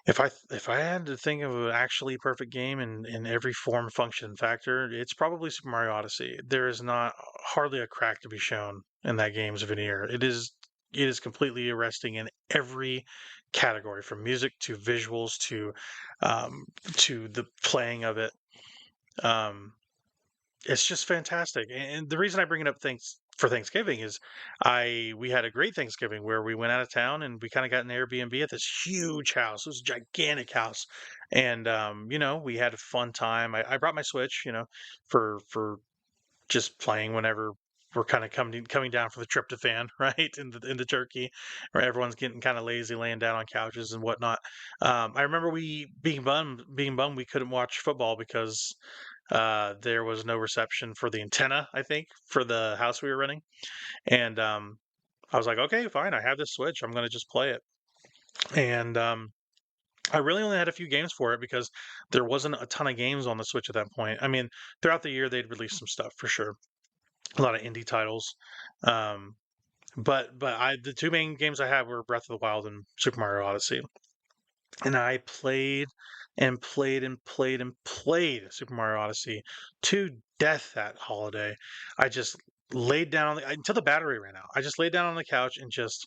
if I had to think of an actually perfect game in every form, function, and factor, it's probably Super Mario Odyssey. There is not hardly a crack to be shown in that game's veneer. It is completely arresting in every category, from music to visuals um, to the playing of it. Um, it's just fantastic. And the reason I bring it up thanks for Thanksgiving is we had a great Thanksgiving where we went out of town and we kind of got an Airbnb at this huge house. It was a gigantic house. And we had a fun time. I brought my Switch, for just playing whenever we're kind of coming down for the tryptophan, right? In the turkey, where everyone's getting kind of lazy, laying down on couches and whatnot. I remember we being bummed we couldn't watch football because there was no reception for the antenna, I think, for the house we were renting. And I was like, okay, fine, I have this Switch. I'm going to just play it. And I really only had a few games for it because there wasn't a ton of games on the Switch at that point. I mean, throughout the year, they'd release some stuff for sure, a lot of indie titles. Um, but the two main games I had were Breath of the Wild and Super Mario Odyssey, and I played and played and played and played Super Mario Odyssey to death that holiday. I just laid down until the battery ran out. I just laid down on the couch and just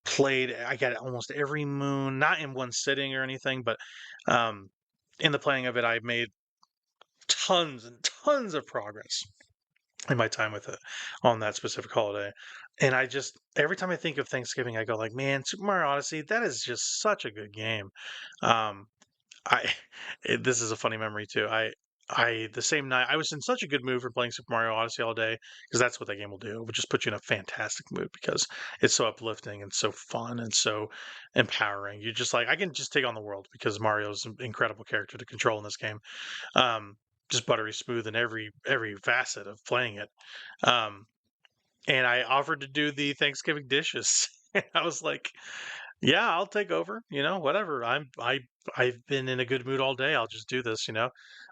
played. I got almost every moon, not in one sitting or anything, but um, in the playing of it, I made tons and tons of progress in my time with it on that specific holiday. And I just every time I think of Thanksgiving, I go like, man, Super Mario Odyssey, that is just such a good game. Um, I this is a funny memory too. I the same night I was in such a good mood for playing Super Mario Odyssey all day because that's what that game will do. It will just put you in a fantastic mood because it's so uplifting and so fun and so empowering. You're just like I can just take on the world because Mario's an incredible character to control in this game. Um, just buttery smooth in every facet of playing it. Um, and I offered to do the Thanksgiving dishes. I was like, yeah, I'll take over, whatever. I've been in a good mood all day. I'll just do this.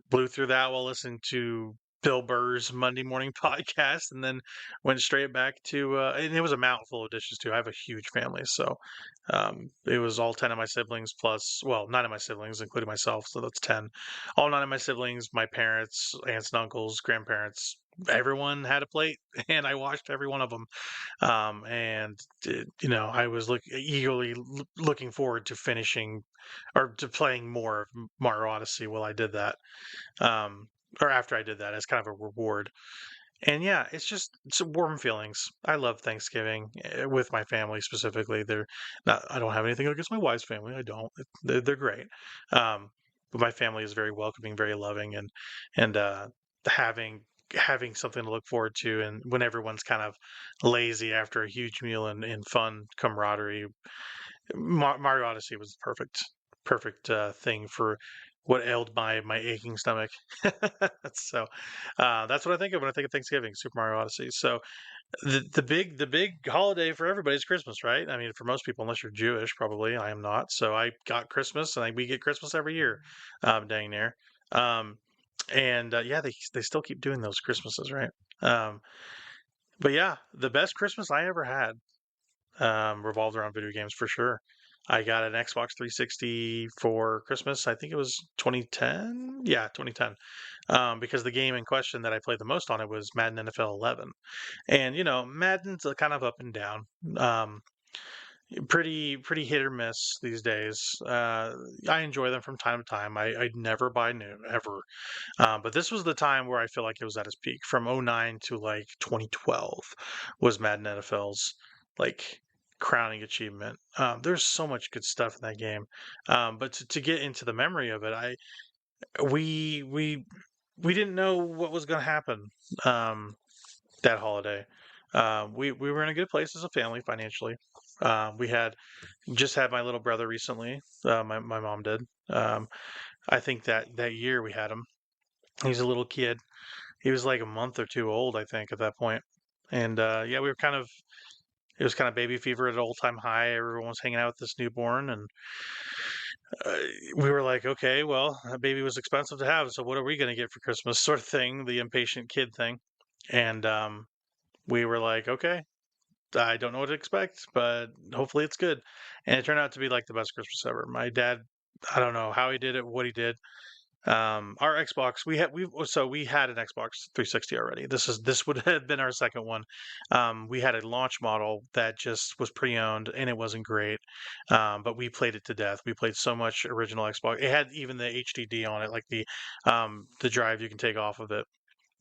Blew through that while listening to Bill Burr's Monday morning podcast and then went straight back to and it was a mouthful of dishes too. I have a huge family, so it was all 10 of my siblings plus, well, 9 of my siblings, including myself, so that's 10. All 9 of my siblings, my parents, aunts and uncles, grandparents, everyone had a plate and I watched every one of them. I was eagerly looking forward to finishing or to playing more of Mario Odyssey while I did that, um, or after I did that as kind of a reward. And yeah, it's warm feelings. I love Thanksgiving with my family specifically. They're not. I don't have anything against my wife's family. I don't. They're great. Um, but my family is very welcoming, very loving, and having having something to look forward to, and when everyone's kind of lazy after a huge meal and fun camaraderie. Mario Odyssey was the perfect thing for what ailed my aching stomach. So that's what I think of when I think of Thanksgiving, Super Mario Odyssey. So the big holiday for everybody is Christmas, right? I mean, for most people, unless you're Jewish, probably. I am not, so I got Christmas, and we get Christmas every year, dang near. Um, and yeah, they still keep doing those Christmases, right? Um, but yeah, the best Christmas I ever had revolved around video games for sure. I got an Xbox 360 for Christmas. I think it was 2010. Yeah, 2010. Because the game in question that I played the most on it was Madden NFL 11. And Madden's a kind of up and down. Um, pretty hit or miss these days. I enjoy them from time to time. I'd never buy new ever. But this was the time where I feel like it was at its peak. From '09 to like 2012 was Madden NFL's like crowning achievement. There's so much good stuff in that game. But to get into the memory of it, I we we we didn't know what was going to happen that holiday. We were in a good place as a family financially. We had just had my little brother recently. My mom did. I think that year we had him. He's a little kid. He was like a month or two old, I think, at that point. And yeah, we were kind of it was kind of baby fever at an all-time high. Everyone was hanging out with this newborn, and uh, we were like, okay, well, that baby was expensive to have, so what are we going to get for Christmas, sort of thing, the impatient kid thing. And we were like, okay, I don't know what to expect, but hopefully it's good. And it turned out to be like the best Christmas ever. My dad, I don't know how he did it, what he did. Our Xbox, we had an Xbox 360 already. This would have been our second one. We had a launch model that just was pre-owned and it wasn't great. But we played it to death. We played so much original Xbox. It had even the HDD on it, like the drive you can take off of it.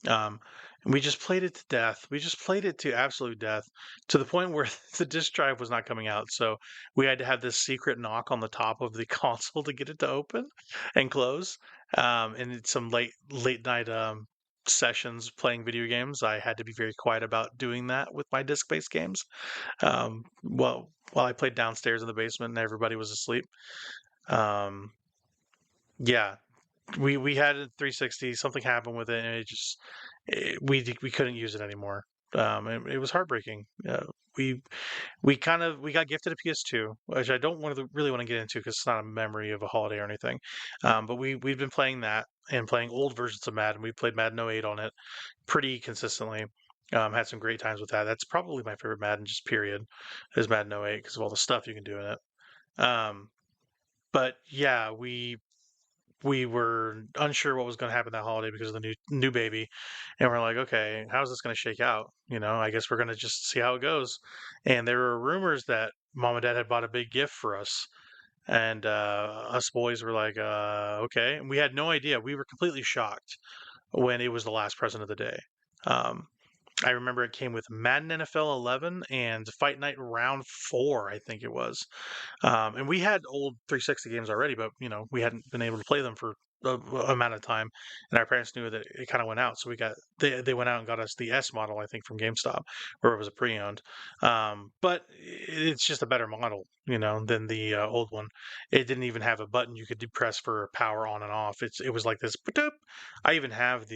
Um, and we just played it to death. We just played it to absolute death, to the point where the disk drive was not coming out. So we had to have this secret knock on the top of the console to get it to open and close. And it's some late night sessions playing video games. I had to be very quiet about doing that with my disc-based games. Well, while I played downstairs in the basement and everybody was asleep. Um, yeah, we had a 360. Something happened with it, and we couldn't use it anymore. It was heartbreaking. We we got gifted a PS2, which I don't really want to get into because it's not a memory of a holiday or anything. But we've been playing that and playing old versions of Madden. We played Madden '08 on it pretty consistently. Had some great times with that. That's probably my favorite Madden, just period, is Madden '08 because of all the stuff you can do in it. Um, but yeah, we were unsure what was going to happen that holiday because of the new baby, and we're like, okay, how's this going to shake out? I guess we're going to just see how it goes. And there were rumors that mom and dad had bought a big gift for us, and us boys were like, okay. And we had no idea. We were completely shocked when it was the last present of the day. Um, I remember it came with Madden NFL 11 and Fight Night Round 4, I think it was. And we had old 360 games already, but we hadn't been able to play them for a amount of time, and our parents knew that it kind of went out, so they went out and got us the S model, I think, from GameStop, where it was a pre-owned. But it's just a better model, than the old one. It didn't even have a button you could depress for power on and off. It was like this. Ba-doop. I even have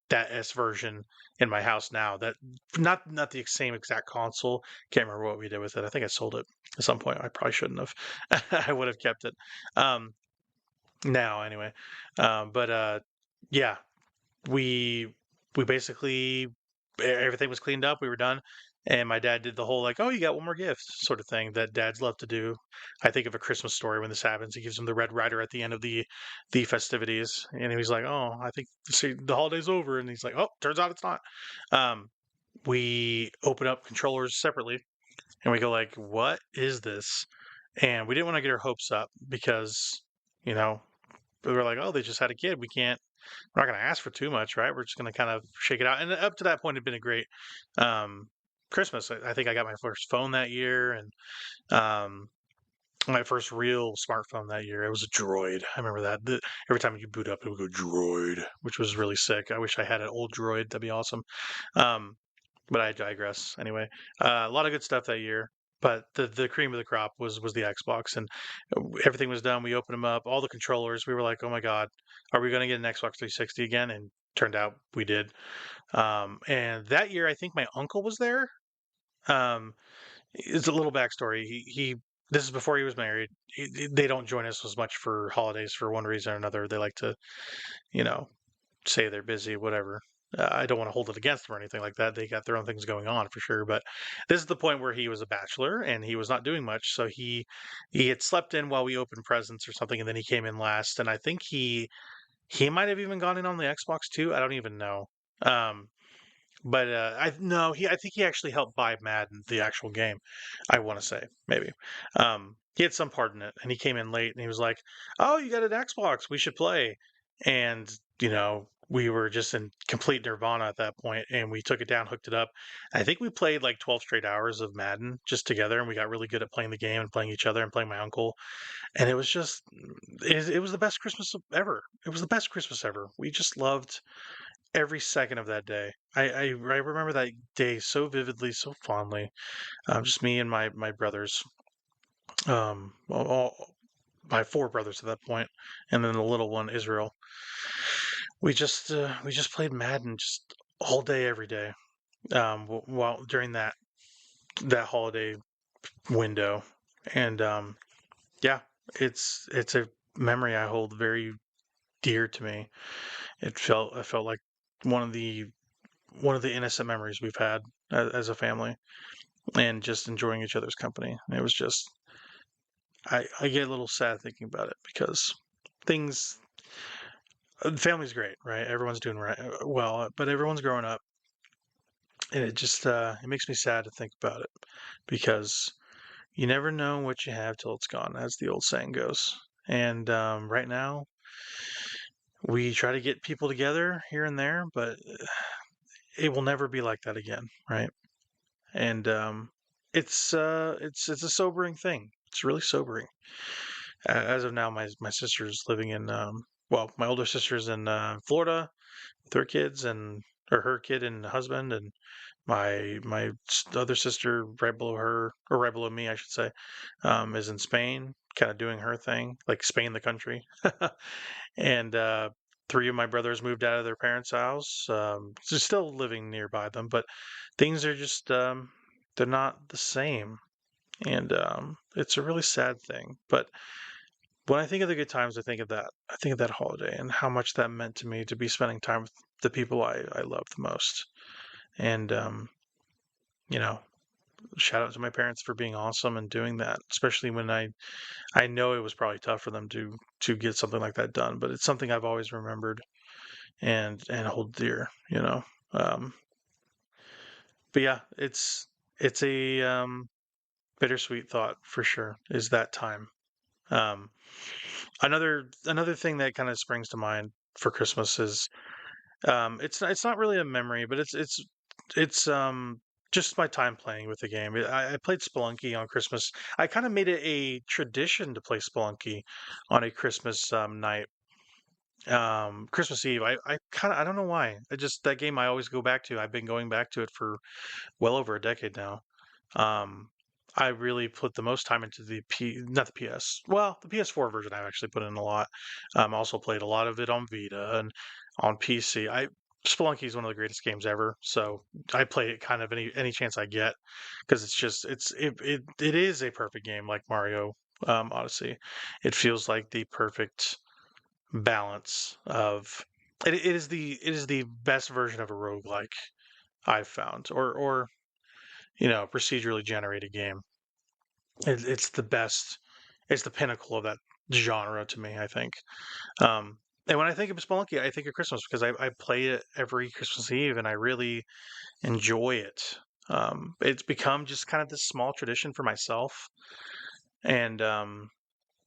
that S version in my house now. That not the same exact console. Can't remember what we did with it. I think I sold it at some point. I probably shouldn't have. I would have kept it. Um, now anyway. But yeah, we we basically everything was cleaned up. We were done. And my dad did the whole like, oh, you got one more gift sort of thing that dads love to do. I think of A Christmas Story when this happens. He gives him the Red Rider at the end of the festivities, and he's like, oh, I think the holiday's over, and he's like, oh, turns out it's not. Um, we open up controllers separately, and we go like, what is this? And we didn't want to get our hopes up because you know we were like, oh, they just had a kid. We're not going to ask for too much, right? We're just going to kind of shake it out. And up to that point, it had been a great um, Christmas. I think I got my first phone that year, and um, my first real smartphone that year. It was a Droid. I remember that. Every time you boot up, it would go Droid, which was really sick. I wish I had an old Droid. That'd be awesome. Um, but I digress. Anyway, a lot of good stuff that year. But the cream of the crop was the Xbox, and everything was done. We opened them up, all the controllers. We were like, "Oh my God, are we going to get an Xbox 360 again?" And turned out we did. And that year, I think my uncle was there. Um, it's a little backstory. He this is before he was married. They don't join us as much for holidays for one reason or another. They like to, you know, say they're busy, whatever. I don't want to hold it against them or anything like that. They got their own things going on for sure. But this is the point where he was a bachelor and he was not doing much. So he had slept in while we opened presents or something, and then he came in last. And I think he might have even gone in on the Xbox too. I don't even know. Um, but I no, he I think he actually helped buy Madden, the actual game. I want to say maybe. He had some part in it, and he came in late, and he was like, "Oh, you got an Xbox? We should play." And we were just in complete nirvana at that point, and we took it down, hooked it up. I think we played like 12 straight hours of Madden just together, and we got really good at playing the game and playing each other and playing my uncle. And it was just, it was the best Christmas ever. It was the best Christmas ever. We just loved every second of that day. I remember that day so vividly, so fondly. Just me and my brothers, my four brothers at that point, and then the little one, Israel. We just played Madden just all day, every day. While during that holiday window, and yeah, it's a memory I hold very dear to me. I felt like one of the one of the innocent memories we've had as a family, and just enjoying each other's company. It was just I get a little sad thinking about it because things the family's great, right? Everyone's doing right well, but everyone's growing up, and it just it makes me sad to think about it because you never know what you have till it's gone, as the old saying goes. And right now, we try to get people together here and there, but it will never be like that again, right? And it's a sobering thing. It's really sobering. As of now, my sister's living in well, my older sister's in Florida with her kids and or her kid and husband, and my other sister right below her or right below me, I should say, is in Spain, kind of doing her thing, like Spain the country. And three of my brothers moved out of their parents' house. So still living nearby them, but things are just they're not the same, and it's a really sad thing. But when I think of the good times, I think of that. I think of that holiday and how much that meant to me to be spending time with the people I love the most. And you know, shout out to my parents for being awesome and doing that, especially when I know it was probably tough for them to get something like that done, but it's something I've always remembered and hold dear, you know. Um, but yeah, it's a bittersweet thought for sure. Is that time? Um, another thing that kind of springs to mind for Christmas is it's not really a memory, but it's just my time playing with the game. I played Spelunky on Christmas. I kind of made it a tradition to play Spelunky on a Christmas night, Christmas Eve. I kind of I don't know why. I just that game I always go back to. I've been going back to it for well over a decade now. Um, I really put the most time into not the PS. Well, the PS4 version I've actually put in a lot. Also played a lot of it on Vita and on PC. Spelunky is one of the greatest games ever, so I play it kind of any chance I get because it's just it is a perfect game like Mario Odyssey. It feels like the perfect balance of it is the best version of a roguelike I've found, or procedurally generated game. It's the best. It's the pinnacle of that genre to me, I think. Um, and when I think of Spelunky, I think of Christmas because I play it every Christmas Eve and I really enjoy it. It's become just kind of this small tradition for myself, and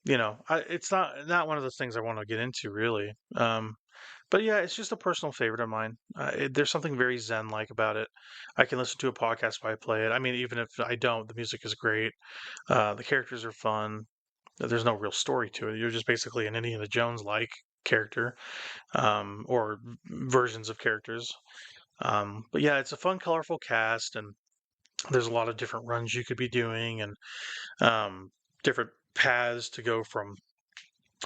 it's not one of those things I want to get into really. But yeah, it's just a personal favorite of mine. There's something very zen-like about it. I can listen to a podcast while I play it. I mean, even if I don't, the music is great. The characters are fun. There's no real story to it. You're just basically an Indiana Jones like character, or versions of characters. But yeah, it's a fun, colorful cast, and there's a lot of different runs you could be doing, and different paths to go from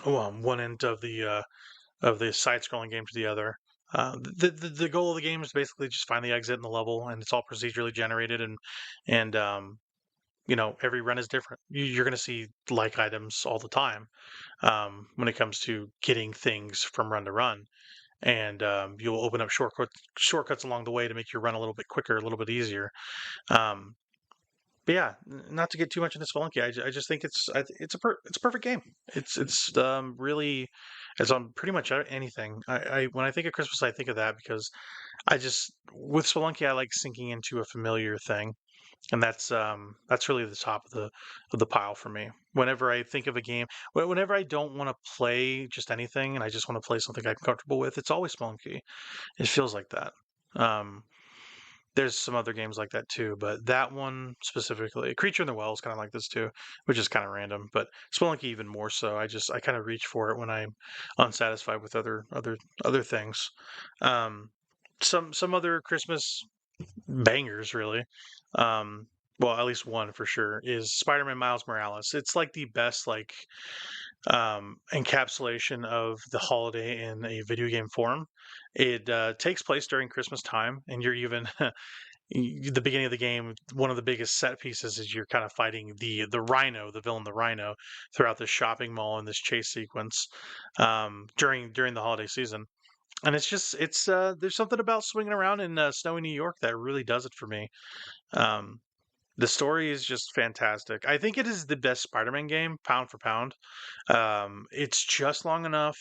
one end of the side-scrolling game to the other. The goal of the game is basically just find the exit in the level, and it's all procedurally generated, and every run is different. You're going to see like items all the time, when it comes to getting things from run to run, and you'll open up shortcuts along the way to make your run a little bit quicker, a little bit easier. Um, but yeah, not to get too much into Spelunky, I just think it's a perfect game. It's really, it's on pretty much anything. I when I think of Christmas, I think of that because I just, with Spelunky, I like sinking into a familiar thing, and that's really the top of the pile for me. Whenever I think of a game, whenever I don't want to play just anything, and I just want to play something I'm comfortable with, it's always Spelunky. It feels like that. Um, there's some other games like that too, but that one specifically, Creature in the Well is kind of like this too, which is kind of random. But Spelunky even more so. I kind of reach for it when I'm unsatisfied with other things. Um, some other Christmas bangers really. Um, well, at least one for sure is Spider-Man Miles Morales. It's like the best encapsulation of the holiday in a video game form. It takes place during Christmas time, and you're even the beginning of the game. One of the biggest set pieces is you're kind of fighting the Rhino, the villain, the Rhino, throughout this shopping mall in this chase sequence, during the holiday season. And it's there's something about swinging around in snowy New York that really does it for me. Um, the story is just fantastic. I think it is the best Spider-Man game, pound for pound. It's just long enough,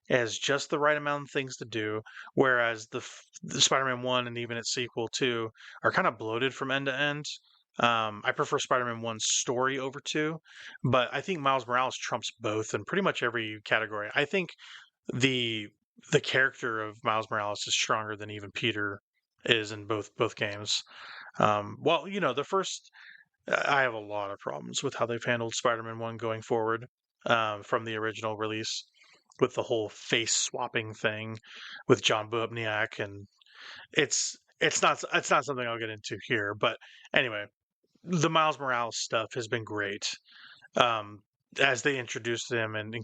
it has just the right amount of things to do, whereas the Spider-Man 1 and even its sequel 2 are kind of bloated from end to end. I prefer Spider-Man 1's story over 2, but I think Miles Morales trumps both in pretty much every category. I think the the character of Miles Morales is stronger than even Peter is in both games. Well, the first, I have a lot of problems with how they've handled Spider-Man 1 going forward, from the original release, with the whole face swapping thing with John Bubniak, and it's not something I'll get into here. But anyway, the Miles Morales stuff has been great. Um, as they introduced him, and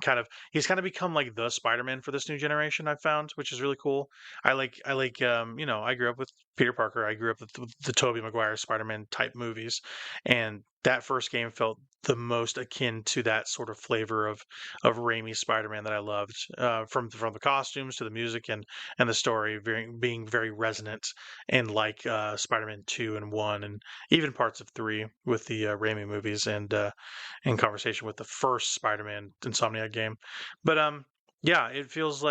he's kind of become like the Spider-Man for this new generation, I've found, which is really cool. I grew up with Peter Parker. I grew up with the Tobey Maguire Spider-Man type movies, and that first game felt the most akin to that sort of flavor of Raimi Spider-Man that I loved, from the costumes to the music and the story being very resonant, and like Spider-Man 2 and 1, and even parts of 3 with the Raimi movies, and in conversation with the first Spider-Man Insomniac game. But yeah, it feels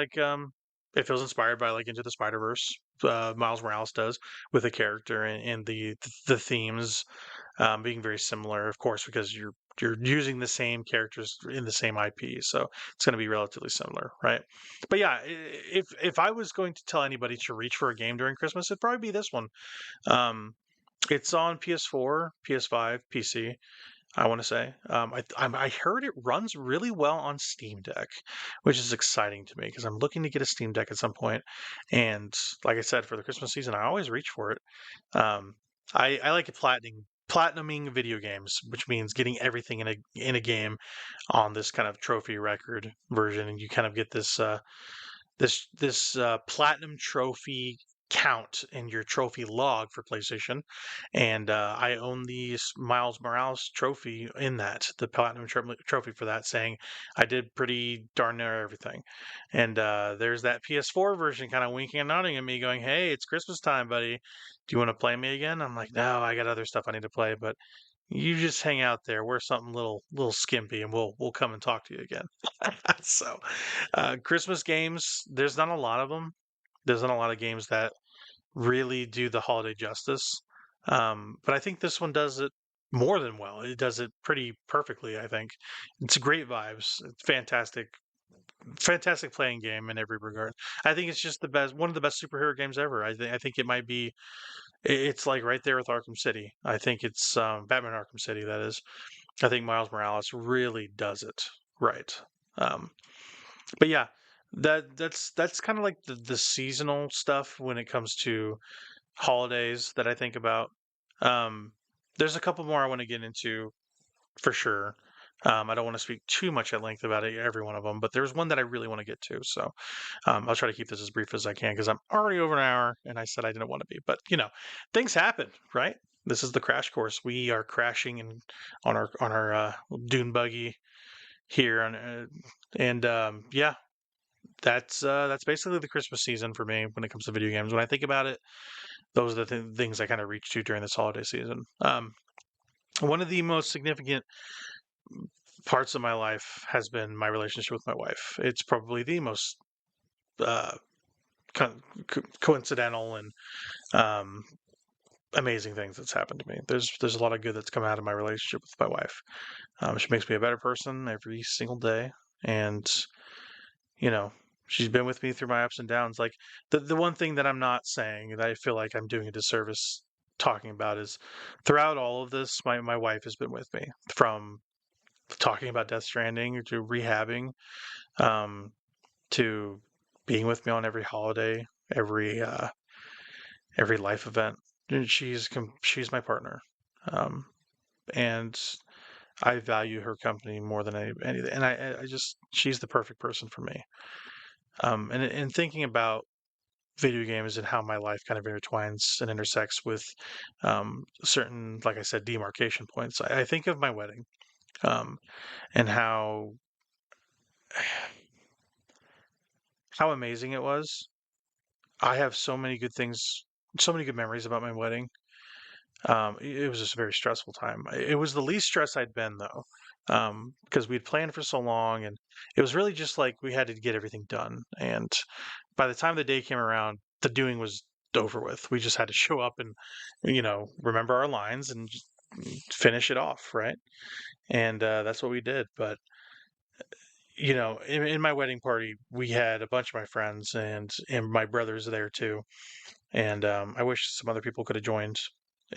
inspired by like Into the Spider-Verse. Miles Morales does, with the character, and the themes being very similar, of course, because you're using the same characters in the same IP, so it's going to be relatively similar, right? But yeah, if I was going to tell anybody to reach for a game during Christmas, it'd probably be this one. Um, it's on PS4, PS5, PC. I want to say. I heard it runs really well on Steam Deck, which is exciting to me because I'm looking to get a Steam Deck at some point. And like I said, for the Christmas season, I always reach for it. Um, I like platinuming video games, which means getting everything in a game on this kind of trophy record version, and you kind of get this platinum trophy count in your trophy log for PlayStation, and I own the Miles Morales trophy in that, the platinum trophy for that, saying I did pretty darn near everything. And there's that PS4 version kind of winking and nodding at me, going, "Hey, it's Christmas time, buddy. Do you want to play me again?" I'm like, "No, I got other stuff I need to play, but you just hang out there. Wear something little skimpy, and we'll come and talk to you again." So, Christmas games, there's not a lot of them. There's not a lot of games that really do the holiday justice. But I think this one does it more than well. It does it pretty perfectly, I think. It's great vibes. It's fantastic playing game in every regard. I think it's just the best, one of the best superhero games ever. I think it might be. It's like right there with Arkham City. I think it's Batman Arkham City. That is. I think Miles Morales really does it right. Um, but yeah, that's kind of like the seasonal stuff when it comes to holidays that I think about. Um, there's a couple more I want to get into for sure. I don't want to speak too much at length about every one of them, but there's one that I really want to get to. So I'll try to keep this as brief as I can because I'm already over an hour, and I said I didn't want to be. But things happen, right? This is the crash course. We are crashing on our dune buggy here, and yeah, that's basically the Christmas season for me when it comes to video games. When I think about it, those are the things I kind of reach to during this holiday season. One of the most significant parts of my life has been my relationship with my wife. It's probably the most uh, coincidental and um, amazing things that's happened to me. There's a lot of good that's come out of my relationship with my wife. She makes me a better person every single day, and you know she's been with me through my ups and downs. Like the one thing that I'm not saying that I feel like I'm doing a disservice talking about is throughout all of this, my wife has been with me from talking about Death Stranding to rehabbing, um, to being with me on every holiday, every uh, every life event. And she's my partner, um, and I value her company more than anything. And I just she's the perfect person for me. And in thinking about video games and how my life kind of intertwines and intersects with certain, like I said, demarcation points, I think of my wedding, um, and how amazing it was. I have so many good things, so many good memories about my wedding. It was just a very stressful time. It was the least stress I'd been though, because we'd planned for so long, and it was really just like we had to get everything done. And by the time the day came around, the doing was over with. We just had to show up and, remember our lines and just finish it off, right? And that's what we did. But in my wedding party, we had a bunch of my friends and my brothers there too. And I wish some other people could have joined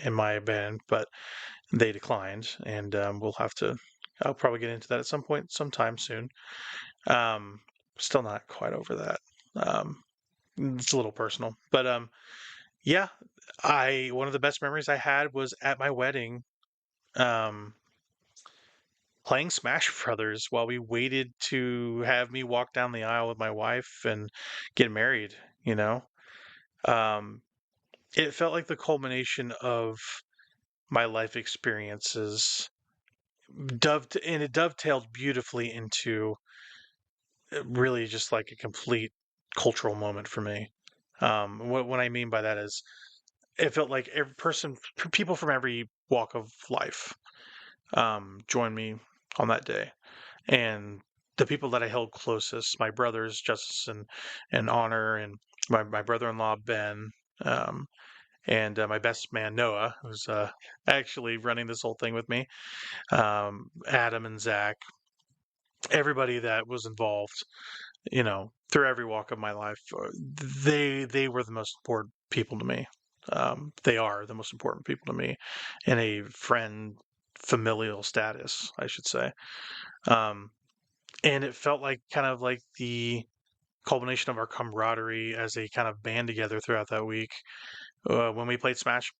in my band, but they declined, and we'll have to. I'll probably get into that at some point, sometime soon. Um, Still not quite over that. Um, it's a little personal, but yeah, I one of the best memories I had was at my wedding, um, playing Smash Brothers while we waited to have me walk down the aisle with my wife and get married. You know, um, it felt like the culmination of my life experiences and it dovetailed beautifully into really just like a complete cultural moment for me. What I mean by that is it felt like every person, people from every walk of life, joined me on that day, and the people that I held closest, my brothers Justice and Honor, and my brother-in-law Ben, um, and my best man Noah, who's actually running this whole thing with me, Adam and Zach, everybody that was involved, through every walk of my life, they were the most important people to me. They are the most important people to me in a familial status, I should say. Um, and it felt like kind of like the culmination of our camaraderie as a kind of band together throughout that week when we played Smash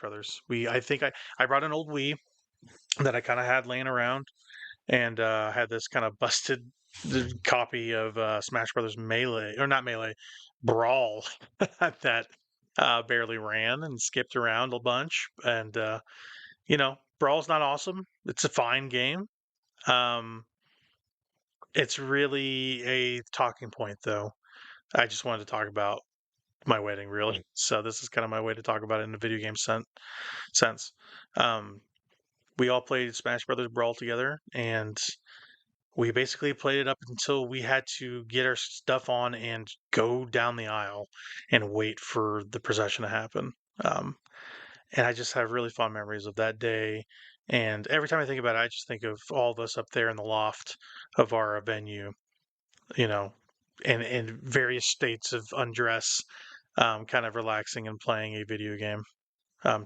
Brothers. I think I brought an old Wii that I kind of had laying around, and had this kind of busted copy of Smash Brothers Melee, or not Melee, Brawl, that barely ran and skipped around a bunch. And Brawl's not awesome. It's a fine game. Um, it's really a talking point, though. I just wanted to talk about my wedding, really. So this is kind of my way to talk about it in a video game sense. Um, we all played Smash Brothers Brawl together, and we basically played it up until we had to get our stuff on and go down the aisle and wait for the procession to happen. Um, and I just have really fond memories of that day. And every time I think about it, I just think of all of us up there in the loft of our venue, you know, and in various states of undress, kind of relaxing and playing a video game.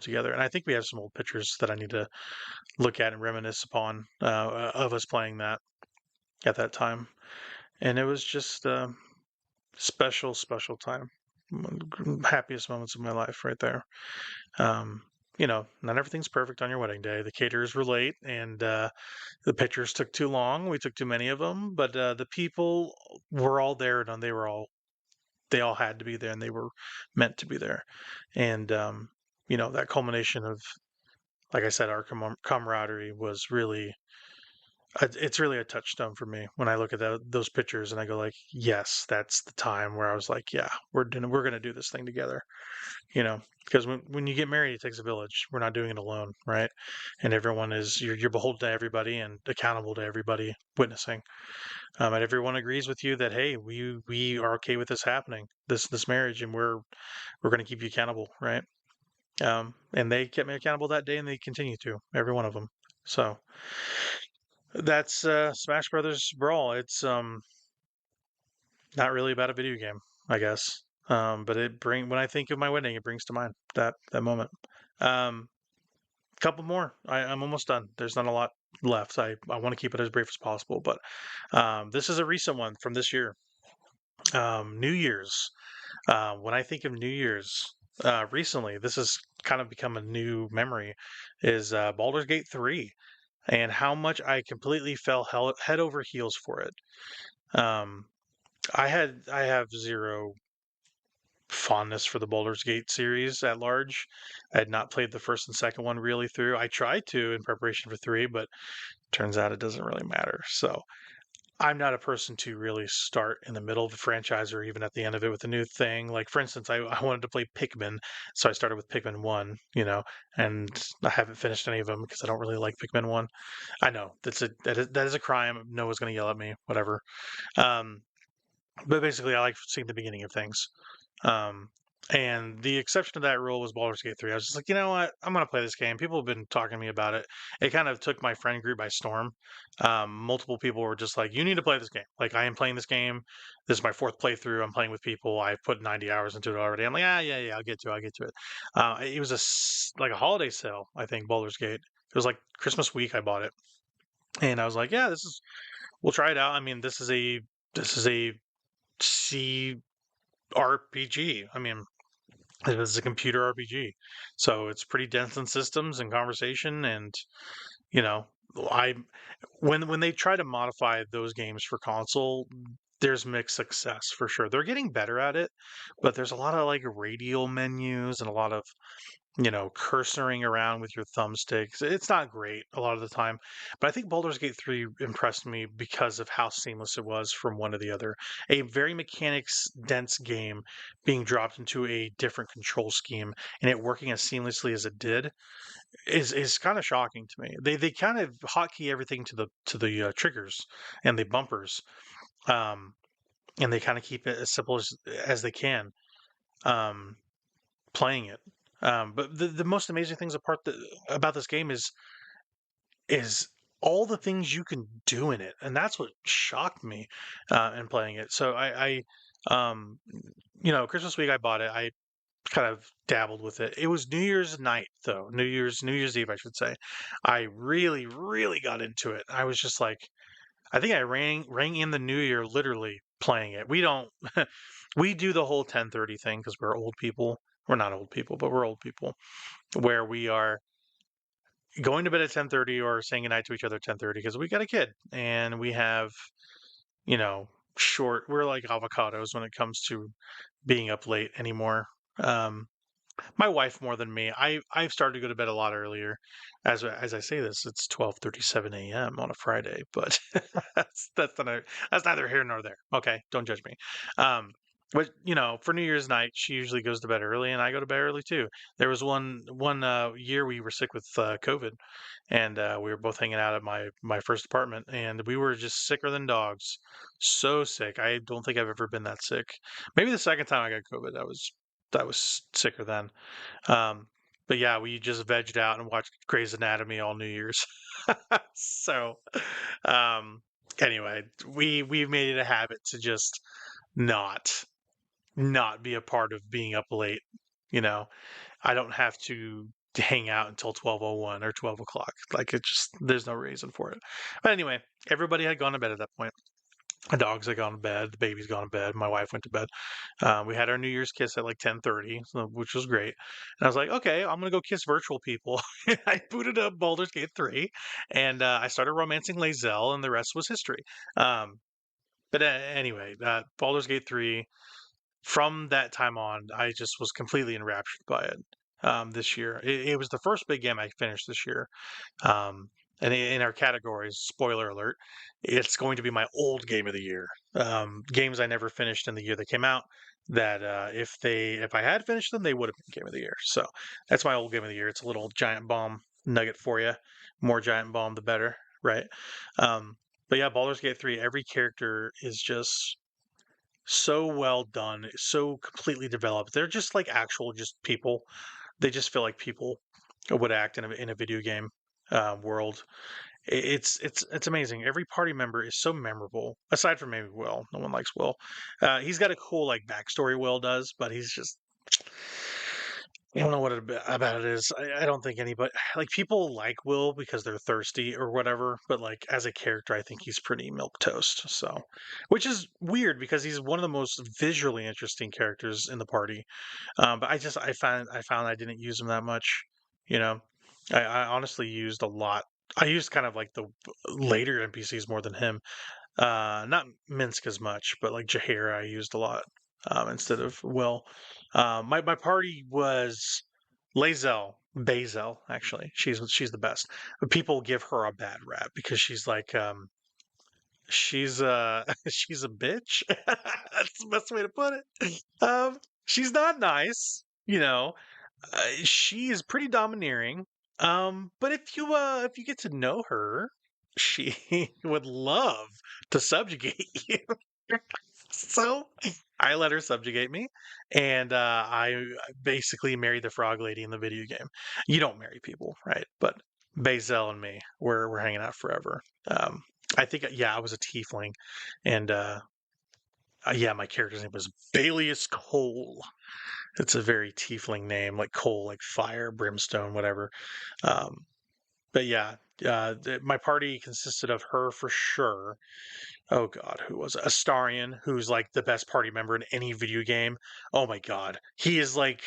together. And I think we have some old pictures that I need to look at and reminisce upon of us playing that at that time. And it was just a special, special time. Happiest moments of my life right there. Um, not everything's perfect on your wedding day. The caterers were late, and the pictures took too long. We took too many of them, but the people were all there, and they all had to be there, and they were meant to be there. And that culmination of, like I said, our camaraderie was really it's really a touchstone for me when I look at those pictures and I go like, yes, that's the time where I was like, yeah, we're gonna do this thing together, because when you get married, it takes a village. We're not doing it alone, right? And everyone is you're beholden to everybody and accountable to everybody witnessing. And everyone agrees with you that hey, we are okay with this happening, this marriage, and we're gonna keep you accountable, right? And they kept me accountable that day, and they continue to, every one of them. So that's Smash Brothers Brawl. It's not really about a video game, I guess. But when I think of my wedding, it brings to mind that moment. Um, Couple more. I'm almost done. There's not a lot left. I want to keep it as brief as possible, but this is a recent one from this year. New Year's. When I think of New Year's, recently, this has kind of become a new memory. Is Baldur's Gate 3, and how much I completely fell head over heels for it. Um, I have zero fondness for the Baldur's Gate series at large. I had not played the first and second one really through. I tried to in preparation for three, but turns out it doesn't really matter. So I'm not a person to really start in the middle of a franchise or even at the end of it with a new thing. Like for instance, I wanted to play Pikmin, so I started with Pikmin 1, and I haven't finished any of them because I don't really like Pikmin 1. I know that is a crime. Noah's going to yell at me, whatever. Um, but basically, I like seeing the beginning of things. Um, and the exception to that rule was Baldur's Gate 3. I was just like, you know what? I'm going to play this game. People have been talking to me about it. It kind of took my friend group by storm. Multiple people were just like, you need to play this game. Like, I am playing this game. This is my fourth playthrough. I'm playing with people. I've put 90 hours into it already. I'm like, yeah, I'll get to it. It was like a holiday sale, I think, Baldur's Gate. It was like Christmas week I bought it. And I was like, yeah, we'll try it out. I mean, this is a C RPG. I mean, it is a computer RPG, so it's pretty dense in systems and conversation. And you know, I when they try to modify those games for console, there's mixed success for sure. They're getting better at it, but there's a lot of like radial menus and a lot of cursoring around with your thumbsticks. It's not great a lot of the time, but I think Baldur's Gate 3 impressed me because of how seamless it was from one to the other. A very mechanics dense game being dropped into a different control scheme and it working as seamlessly as it did is kind of shocking to me. They kind of hotkey everything to the triggers and the bumpers, um, and they kind of keep it as simple as they can. Um, Playing it. But the most amazing things about this game is all the things you can do in it, and that's what shocked me in playing it. So Christmas week I bought it. I kind of dabbled with it. It was New Year's night though, New Year's Eve, I should say. I really, really got into it. I was just like, I think I rang in the new year literally playing it. We don't we do the whole 10:30 thing because we're old people. We're not old people, but we're old people where we are going to bed at 10:30 or saying goodnight to each other at 10:30 because we got a kid and we have, you know, we're like avocados when it comes to being up late anymore. Um, my wife more than me. I've started to go to bed a lot earlier. As I say this, it's 12:37 a.m. on a Friday, but that's neither here nor there. Okay, don't judge me. Um, but for New Year's night, she usually goes to bed early, and I go to bed early too. There was one year we were sick with COVID, and we were both hanging out at my first apartment, and we were just sicker than dogs, so sick. I don't think I've ever been that sick. Maybe the second time I got COVID, I was sicker then. Um, but yeah, we just vegged out and watched Grey's Anatomy all New Year's. So, um, anyway, we've made it a habit to just not not be a part of being up late You know, I don't have to hang out until 12:01 or 12 o'clock. Like it just there's no reason for it. But anyway, everybody had gone to bed at that point. The dogs had gone to bed, the baby's gone to bed, my wife went to bed. We had our New Year's kiss at like 10:30, which was great. And I was like, okay, I'm gonna go kiss virtual people. I booted up Baldur's Gate 3, and I started romancing Lae'zel, and the rest was history. Um, but anyway, Baldur's Gate 3. From that time on, I just was completely enraptured by it. This year, it was the first big game I finished this year. Um, and in our categories, spoiler alert, it's going to be my old game of the year. Games I never finished in the year they came out. That if I had finished them, they would have been game of the year. So that's my old game of the year. It's a little giant bomb nugget for you. More giant bomb, the better, right? Um, but yeah, Baldur's Gate 3. Every character is just so well done, so completely developed. They're just like actual just people. They just feel like people would act in a video game world. It's amazing. Every party member is so memorable. Aside from maybe Will, no one likes Will. He's got a cool like backstory. Will does, but he's just I don't know what about it is. I don't think anybody like people like Will because they're thirsty or whatever. But like as a character, I think he's pretty milk toast. So, which is weird because he's one of the most visually interesting characters in the party. But I found I didn't use him that much. You know, I honestly used a lot. I used kind of like the later NPCs more than him. Not Minsk as much, but like Jaheira I used a lot instead of Will. My party was Lae'zel, Bazel actually. She's the best. But people give her a bad rap because she's like she's she's a bitch. That's the best way to put it. She's not nice, you know. She is pretty domineering. But if you get to know her, she would love to subjugate you. So I let her subjugate me, and I basically married the frog lady in the video game. You don't marry people, right? But Bazel and me, we're hanging out forever. I think yeah, I was a tiefling, and yeah, my character's name was Balius Cole. It's a very tiefling name, like coal, like fire, brimstone, whatever. Um, but yeah, my party consisted of her for sure. Oh God, who was it? Astarion, who's like the best party member in any video game. Oh my God, he is like,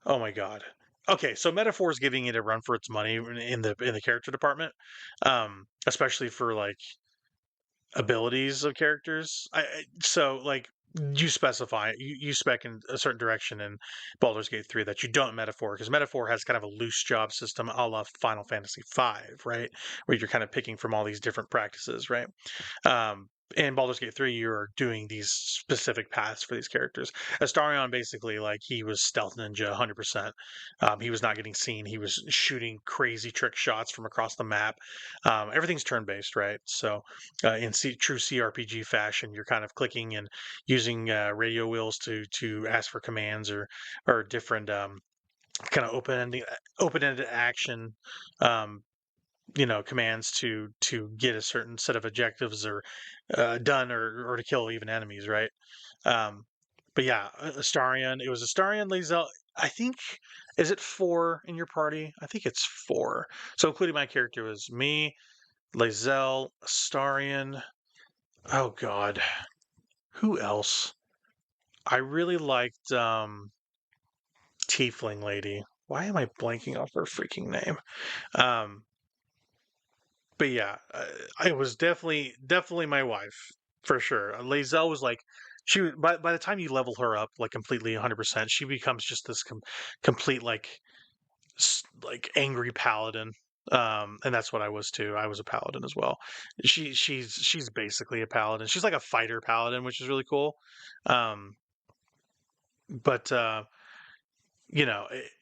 oh my God. Okay, so Metaphor is giving it a run for its money in the character department, especially for like abilities of characters. So like you specify you spec in a certain direction in Baldur's Gate 3 that you don't metaphor because metaphor has kind of a loose job system a la Final Fantasy 5, right? Where you're kind of picking from all these different practices, right? In Baldur's Gate 3, you're doing these specific paths for these characters. Astarion, basically, like, he was stealth ninja 100%. He was not getting seen. He was shooting crazy trick shots from across the map. Everything's turn based, right? So, in true CRPG fashion, you're kind of clicking and using radio wheels to ask for commands or different kind of open-ended action um, commands to get a certain set of objectives or done or to kill even enemies, right? Um, but yeah, Astarion. It was Astarion, Lae'zel. I think is it four in your party? I think it's four. So including my character was me, Lae'zel, Astarion. Oh God, who else? I really liked Tiefling Lady. Why am I blanking off her freaking name? Um, but yeah, it was definitely my wife for sure. Lae'zel was like by the time you level her up like completely 100%, she becomes just this complete like angry paladin. And that's what I was too. I was a paladin as well. She's basically a paladin. She's like a fighter paladin, which is really cool. Um, but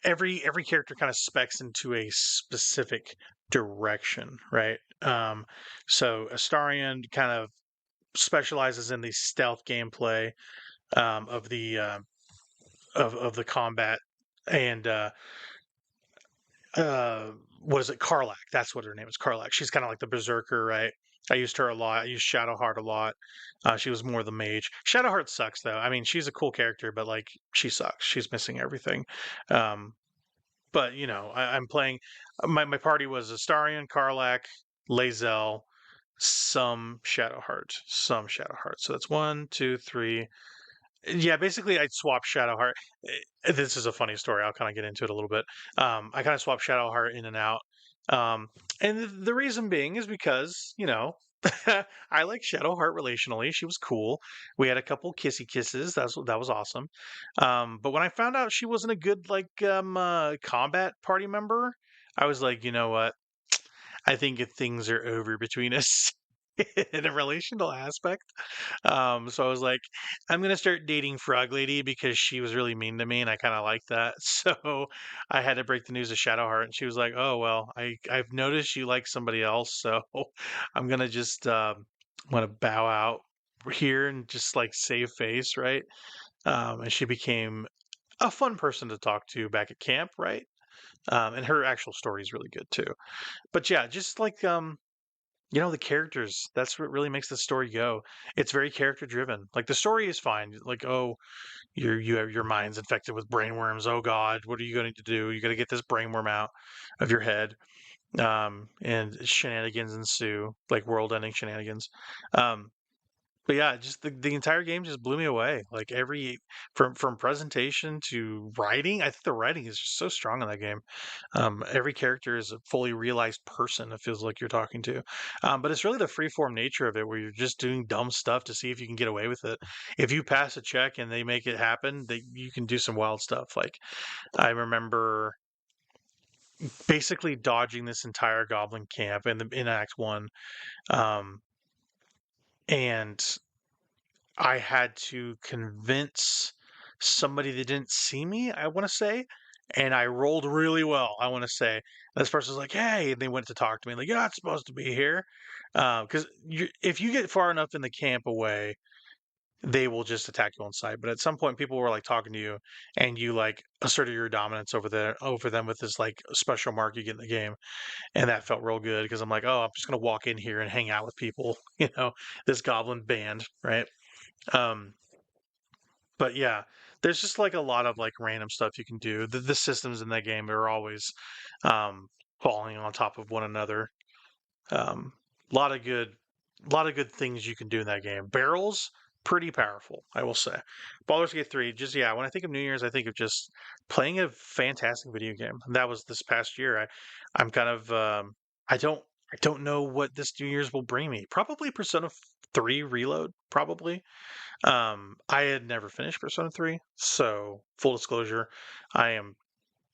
every character kind of specs into a specific direction, right? So Astarion kind of specializes in the stealth gameplay of the of the combat, and uh, what is it, Karlach? That's what her name is, Karlach. She's kind of like the berserker, right? I used her a lot. I used Shadowheart a lot. She was more the mage. Shadowheart sucks though. I mean, she's a cool character, but like she sucks. She's missing everything. Um, but I'm playing. My party was Astarion, Karlach, Lae'zel, some Shadowheart. So that's one, two, three. Yeah, basically, I'd swap Shadowheart. This is a funny story. I'll kind of get into it a little bit. I kind of swap Shadowheart in and out. Um, and the reason being is because, I like Shadowheart relationally. She was cool. We had a couple kissy kisses. That was awesome. But when I found out she wasn't a good combat party member, I was like, you know what? I think if things are over between us in a relational aspect. So I was like, I'm gonna start dating Frog Lady because she was really mean to me, and I kind of like that. So I had to break the news to Shadowheart, and she was like, "Oh well, I've noticed you like somebody else, so I'm gonna just want to bow out here and just like save face, right?" And she became a fun person to talk to back at camp, right? And her actual story is really good too. But yeah, just like the characters, that's what really makes the story go. It's very character driven. Like the story is fine. Like, oh, your mind's infected with brainworms. Oh God, what are you going to do? You got to get this brainworm out of your head. And shenanigans ensue, like world-ending shenanigans. Um, but yeah, just the entire game just blew me away. Like from presentation to writing, I think the writing is just so strong in that game. Every character is a fully realized person. It feels like you're talking to, but it's really the freeform nature of it, where you're just doing dumb stuff to see if you can get away with it. If you pass a check and they make it happen, you can do some wild stuff. Like I remember basically dodging this entire goblin camp in Act One, um, and I had to convince somebody that didn't see me, I want to say, and I rolled really well, I want to say. And this person's like, "Hey," and they went to talk to me, like, "You're not supposed to be here," because if you get far enough in the camp away, they will just attack you on sight. But at some point, people were like talking to you, and you like asserted your dominance over them with this like special mark you get in the game, and that felt real good because I'm like, "Oh, I'm just gonna walk in here and hang out with people," this goblin band, right? Um, but yeah, there's just like a lot of like random stuff you can do. The systems in that game are always um, falling on top of one another. Um, a lot of good, lot of good things you can do in that game. Barrels, pretty powerful, I will say. Baldur's Gate 3, just yeah. When I think of New Year's, I think of just playing a fantastic video game. And that was this past year. I'm kind of I don't I don't know what this New Year's will bring me. Probably Persona 3 Reload, probably. I had never finished Persona 3, so full disclosure, I am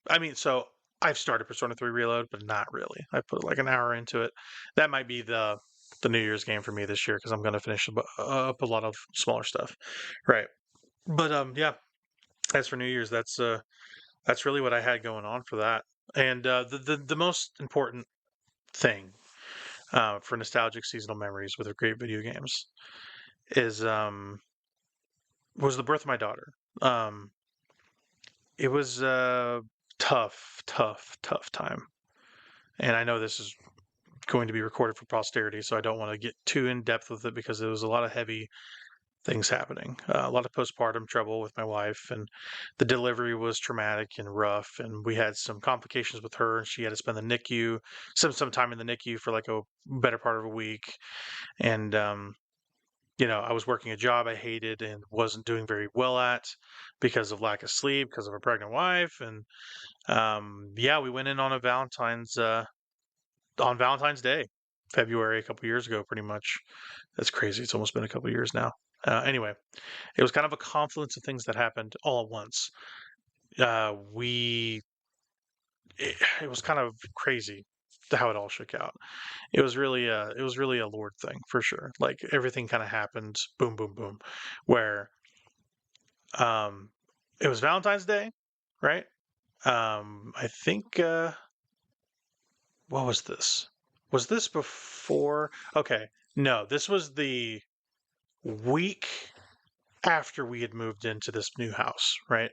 I mean, so I've started Persona 3 Reload, but not really. I put like an hour into it. That might be the New Year's game for me this year because I'm going to finish up a lot of smaller stuff. Right. But yeah, as for New Year's, that's really what I had going on for that. And the most important thing for nostalgic seasonal memories with great video games is was the birth of my daughter. Um, It was a tough, tough, tough time. And I know this is going to be recorded for posterity, so I don't want to get too in depth with it because there was a lot of heavy things happening. A lot of postpartum trouble with my wife, and the delivery was traumatic and rough. And we had some complications with her, and she had to spend the NICU, some time in the NICU for like a better part of a week. And I was working a job I hated and wasn't doing very well at because of lack of sleep, because of a pregnant wife, and yeah, we went in on Valentine's Day, February, a couple years ago, pretty much. That's crazy. It's almost been a couple years now. Anyway, it was kind of a confluence of things that happened all at once. We it was kind of crazy how it all shook out. It was really a Lord thing for sure. Like everything kind of happened, boom, boom, boom, where um, it was Valentine's Day, right? I think what was this? Was this before? Okay, no, this was the week after we had moved into this new house, right?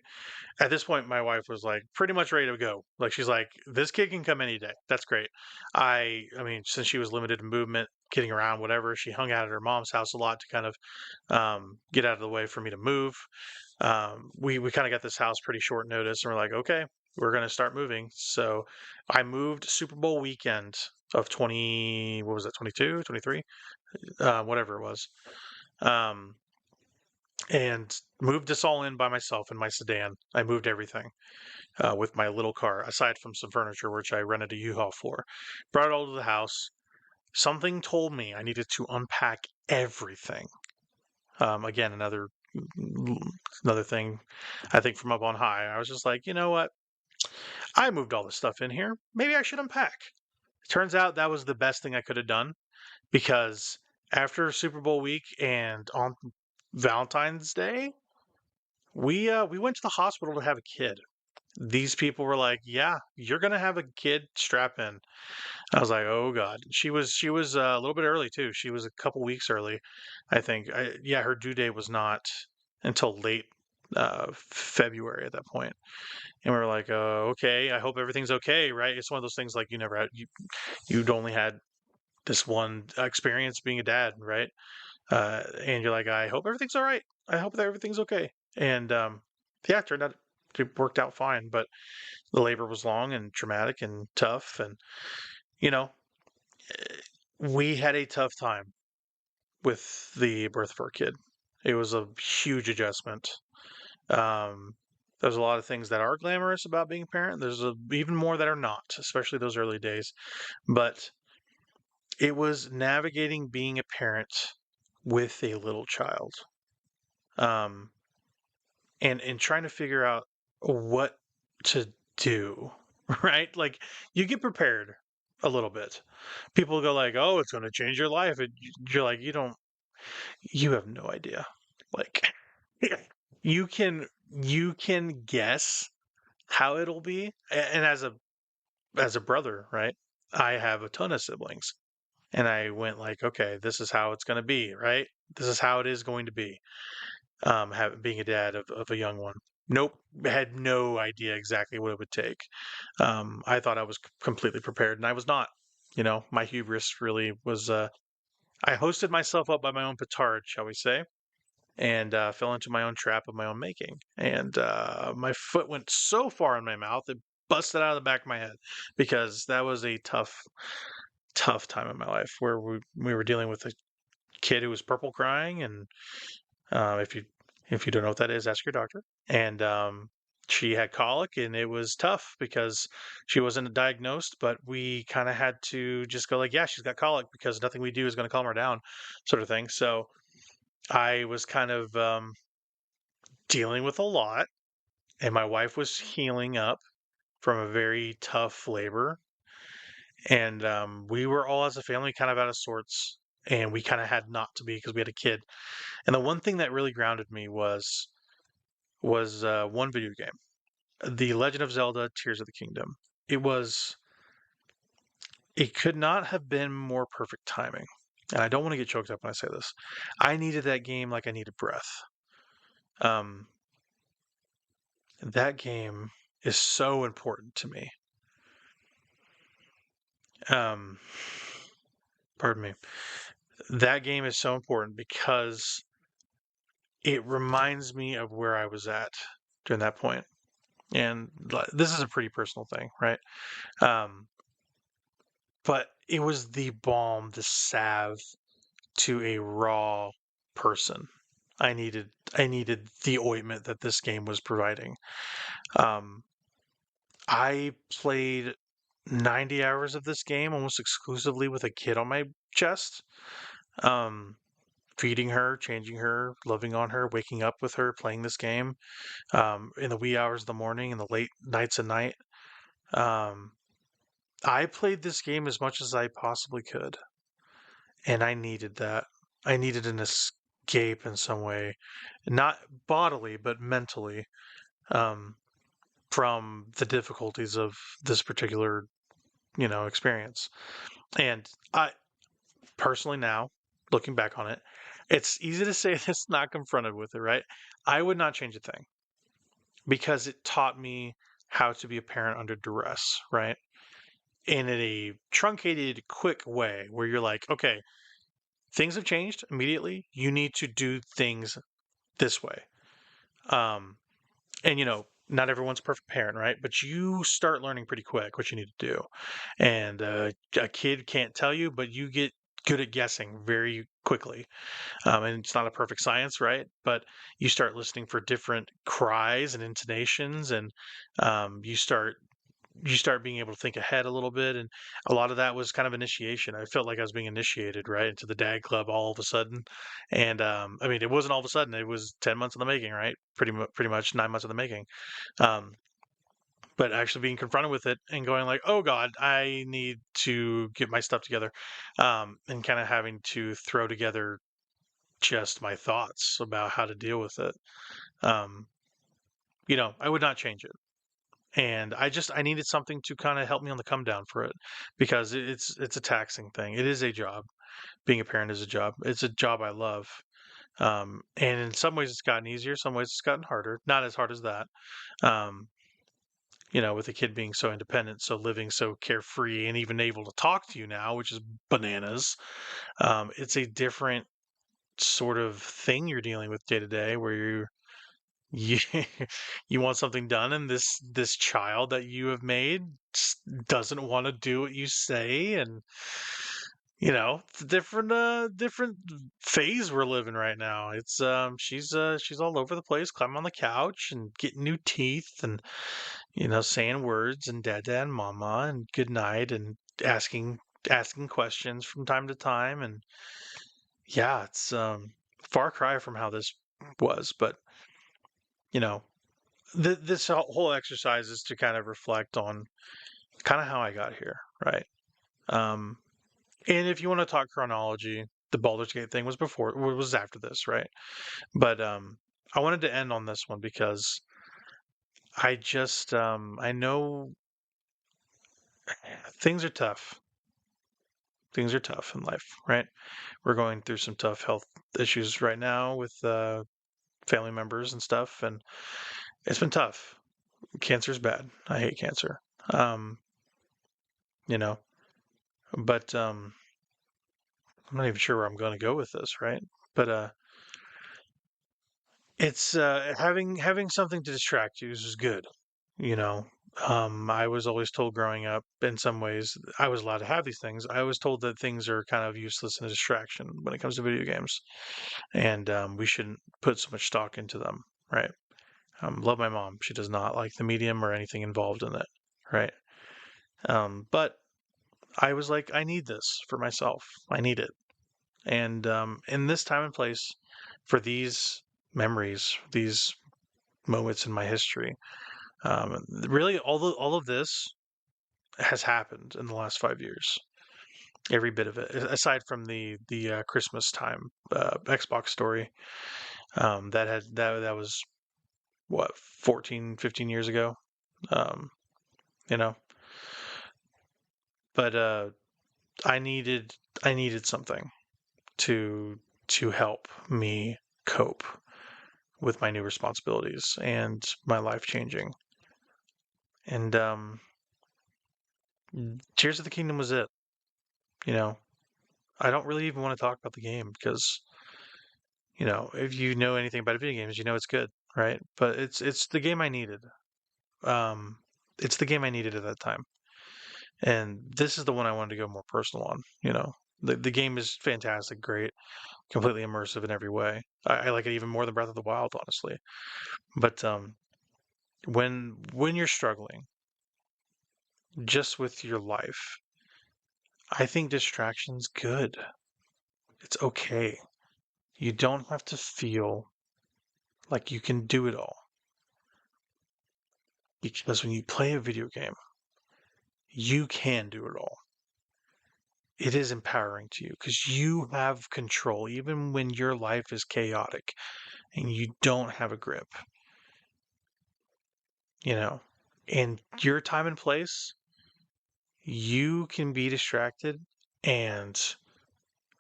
At this point, my wife was like pretty much ready to go. Like she's like, "This kid can come any day. That's great." I mean, since she was limited in movement, getting around, whatever, she hung out at her mom's house a lot to kind of get out of the way for me to move. We kind of got this house pretty short notice, and we're like, okay, we're gonna start moving. So I moved Super Bowl weekend of 20, what was that, 22, 23, whatever it was. Um, and moved us all in by myself in my sedan. I moved everything with my little car, aside from some furniture, which I rented a U-Haul for. Brought it all to the house. Something told me I needed to unpack everything. Again, another thing I think from up on high. I was just like, you know what? I moved all this stuff in here. Maybe I should unpack. Turns out that was the best thing I could have done because after Super Bowl week and on Valentine's Day, we went to the hospital to have a kid. These people were like, "Yeah, you're gonna have a kid. Strap in." I was like, "Oh God." She was a little bit early too. She was a couple weeks early, I think. Yeah, her due date was not until late February at that point. And we were like, "Okay, I hope everything's okay, right?" It's one of those things like you never had you'd only had this one experience being a dad, right? And you're like, "I hope everything's all right. I hope that everything's okay." And yeah, it turned out it worked out fine, but the labor was long and traumatic and tough, and you know, we had a tough time with the birth of our kid. It was a huge adjustment. There's a lot of things that are glamorous about being a parent. Even more that are not, especially those early days. But it was navigating being a parent with a little child, um, and trying to figure out what to do. Right? Like you get prepared a little bit. People go like, "Oh, it's going to change your life." And you're like, you have no idea. Like, you can guess how it'll be. And as a brother, right? I have a ton of siblings, and I went like, okay, this is how it's going to be, right? This is how it is going to be. Being a dad of a young one. Nope, had no idea exactly what it would take. I thought I was completely prepared, and I was not. My hubris really was. I hosted myself up by my own petard, shall we say, and fell into my own trap of my own making. And my foot went so far in my mouth it busted out of the back of my head because that was a tough, tough time in my life where we were dealing with a kid who was purple crying, and if you don't know what that is, ask your doctor. And she had colic, and it was tough because she wasn't diagnosed, but we kind of had to just go like, yeah, she's got colic because nothing we do is going to calm her down, sort of thing. So I was kind of dealing with a lot, and my wife was healing up from a very tough labor, and we were all as a family kind of out of sorts, and we kind of had not to be because we had a kid. And the one thing that really grounded me was one video game, The Legend of Zelda: Tears of the Kingdom. It was it could not have been more perfect timing. And I don't want to get choked up when I say this. I needed that game like I needed breath. Um, that game is so important to me. Um, pardon me. That game is so important because it reminds me of where I was at during that point. And this is a pretty personal thing, right? Um, but it was the balm, the salve to a raw person. I needed the ointment that this game was providing. Um, I played 90 hours of this game almost exclusively with a kid on my chest. Um, Feeding her, changing her, loving on her, waking up with her, playing this game in the wee hours of the morning and the late nights at night. Um, I played this game as much as I possibly could, and I needed that. I needed an escape in some way, not bodily, but mentally, um, from the difficulties of this particular, experience. And I personally now, looking back on it, it's easy to say this not confronted with it, right? I would not change a thing. because it taught me how to be a parent under duress, right? In a truncated, quick way where you're like, okay, things have changed immediately. You need to do things this way. Um, and not everyone's a perfect parent, right? But you start learning pretty quick what you need to do. And a kid can't tell you, but you get good at guessing very quickly. And it's not a perfect science, right? But you start listening for different cries and intonations, and you start being able to think ahead a little bit. And a lot of that was kind of initiation. I felt like I was being initiated right into the dad club all of a sudden. And I mean, it wasn't all of a sudden, it was 10 months in the making, right? Pretty much 9 months in the making. um, but actually being confronted with it and going like, oh god, I need to get my stuff together. And kind of having to throw together just my thoughts about how to deal with it. um, I would not change it. And I needed something to kind of help me on the come down for it, because it's a taxing thing. It is a job. Being a parent is a job. It's a job I love. And in some ways it's gotten easier, some ways it's gotten harder. Not as hard as that. Um, with a kid being so independent, so living so carefree, and even able to talk to you now, which is bananas. It's a different sort of thing you're dealing with day to day, where you you want something done, and this child that you have made doesn't want to do what you say. And it's a different phase we're living right now. It's she's all over the place, climbing on the couch and getting new teeth, and saying words and dada and mama and good night, and asking questions from time to time. And yeah, it's far cry from how this was. But you know this whole exercise is to kind of reflect on kind of how I got here, right? Um, and if you want to talk chronology, the Baldur's Gate thing was after this, right? But I wanted to end on this one because I know things are tough. Things are tough in life, right? We're going through some tough health issues right now with family members and stuff, and it's been tough. Cancer's bad. I hate cancer. Um, you know, but I'm not even sure where I'm going to go with this, right? But it's having something to distract you is good. You know, I was always told growing up, in some ways, I was allowed to have these things. I was told that things are kind of useless and a distraction when it comes to video games, and we shouldn't put so much stock into them, right? Love my mom; she does not like the medium or anything involved in it, right? But I was like, I need this for myself. I need it. And in this time and place, for these memories, these moments in my history, really all of this has happened in the last 5 years. Every bit of it, aside from the Christmas time Xbox story, that was what, 14, 15 years ago. Um, you know, but I needed I needed something to help me cope with my new responsibilities and my life changing. And Tears of the Kingdom was it. You know, I don't really even want to talk about the game because if you know anything about video games, you know it's good, right? But it's the game I needed. Um, it's the game I needed at that time, and this is the one I wanted to go more personal on. The game is fantastic, great, completely immersive in every way. I like it even more than Breath of the Wild, honestly. But when you're struggling just with your life, I think distraction's good. It's okay. You don't have to feel like you can do it all. Because when you play a video game, you can do it all. It is empowering to you because you have control, even when your life is chaotic and you don't have a grip. In your time and place, you can be distracted and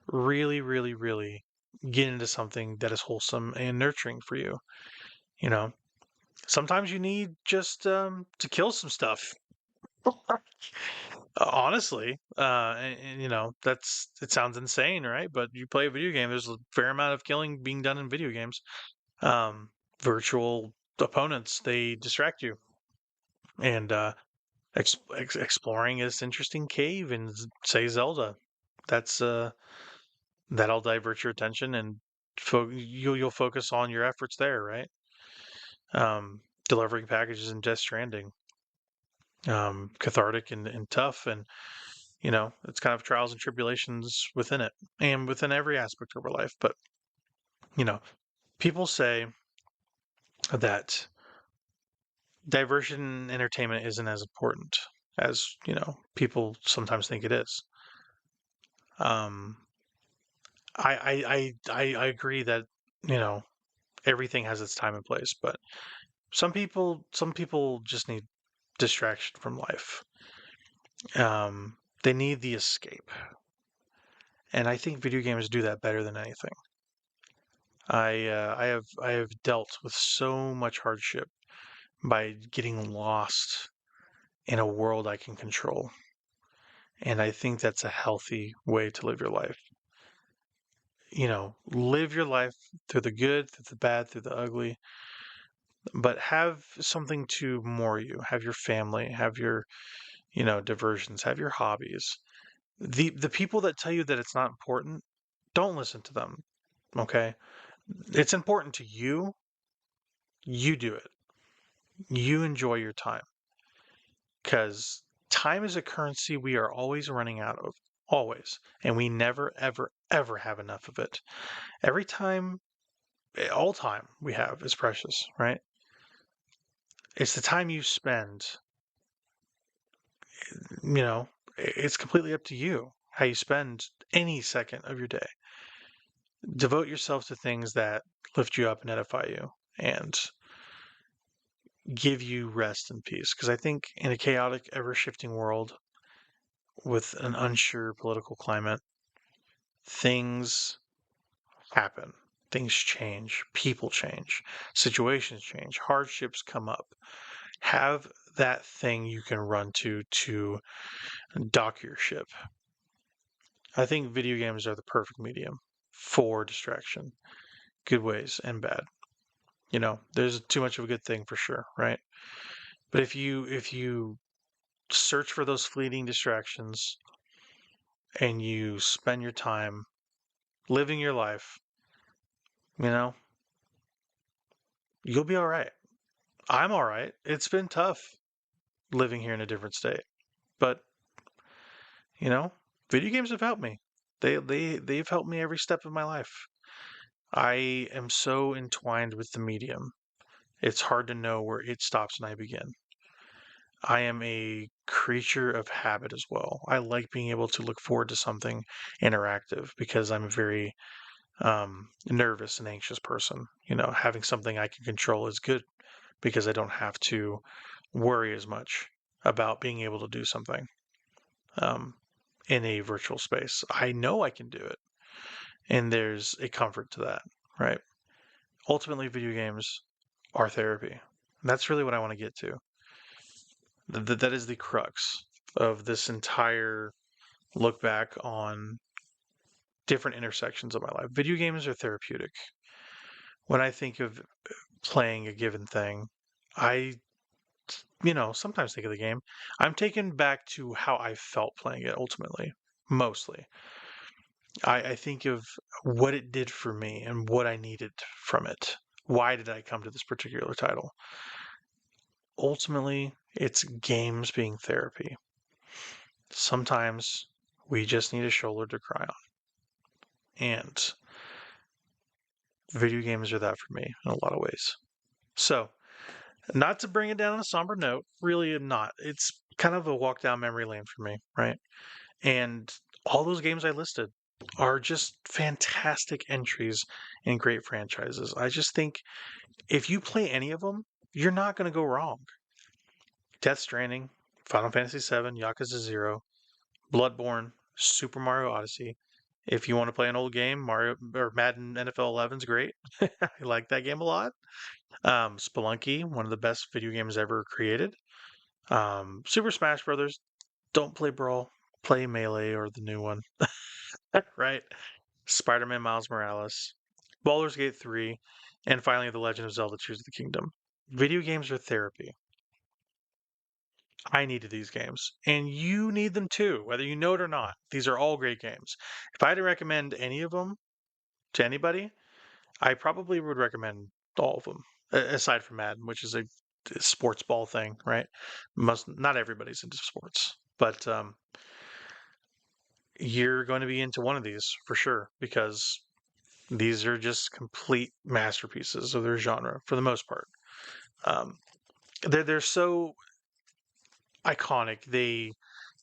really, really, really get into something that is wholesome and nurturing for you. You know, Sometimes you need just to kill some stuff. Honestly, and, you know, it sounds insane, right? But you play a video game, there's a fair amount of killing being done in video games. Um, Virtual opponents, they distract you, and exploring this interesting cave in say Zelda, that's that'll divert your attention, and you'll focus on your efforts there, right? Delivering packages in Death Stranding, cathartic and tough, and you know, it's kind of trials and tribulations within it, and within every aspect of our life. But you know, people say that diversion entertainment isn't as important as, you know, people sometimes think it is. Um, I agree that, you know, everything has its time and place, but some people just need distraction from life. They need the escape, and I think video games do that better than anything. I have dealt with so much hardship by getting lost in a world I can control, and I think that's a healthy way to live your life. You know, live your life through the good, through the bad, through the ugly, but have something to more you. Have your family, have your, you know, diversions, have your hobbies. The people that tell you that it's not important, don't listen to them. Okay? It's important to you. You do it. You enjoy your time, because time is a currency we are always running out of. Always. And we never, ever, ever have enough of it. Every time, all time we have is precious, right? It's the time you spend, you know, it's completely up to you how you spend any second of your day. Devote yourself to things that lift you up and edify you and give you rest and peace. Because I think in a chaotic, ever shifting world with an unsure political climate, things happen. Things change, people change, situations change, hardships come up. Have that thing you can run to dock your ship. I think video games are the perfect medium for distraction, good ways and bad. You know, there's too much of a good thing for sure, right? But if you search for those fleeting distractions and you spend your time living your life, you know, you'll be all right. I'm all right. It's been tough living here in a different state, but you know, video games have helped me. They've helped me every step of my life. I am so entwined with the medium. It's hard to know where it stops and I begin. I am a creature of habit as well. I like being able to look forward to something interactive because I'm a very nervous and anxious person. You know, having something I can control is good because I don't have to worry as much about being able to do something um, in a virtual space. I know I can do it, and there's a comfort to that, right? Ultimately, video games are therapy. And that's really what I want to get to. That is the crux of this entire look back on different intersections of my life. Video games are therapeutic. When I think of playing a given thing, I, you know, sometimes think of the game. I'm taken back to how I felt playing it ultimately, mostly. I think of what it did for me and what I needed from it. Why did I come to this particular title? Ultimately, it's games being therapy. Sometimes we just need a shoulder to cry on. And video games are that for me in a lot of ways. So, not to bring it down on a somber note, really am not. It's kind of a walk down memory lane for me, right? And all those games I listed are just fantastic entries in great franchises. I just think if you play any of them, you're not going to go wrong. Death Stranding, Final Fantasy VII, Yakuza 0, Bloodborne, Super Mario Odyssey, If you want to play an old game, Mario or Madden NFL 11 is great. I like that game a lot. Spelunky, one of the best video games ever created. Super Smash Brothers, don't play Brawl, play Melee or the new one, right? Spider-Man Miles Morales, Baldur's Gate 3, and finally The Legend of Zelda Tears of the Kingdom. Video games are therapy. I needed these games, and you need them too, whether you know it or not. These are all great games. If I had to recommend any of them to anybody, I probably would recommend all of them, aside from Madden, which is a sports ball thing, right? Most not everybody's into sports, but you're going to be into one of these for sure because these are just complete masterpieces of their genre for the most part. Um, they're so iconic. They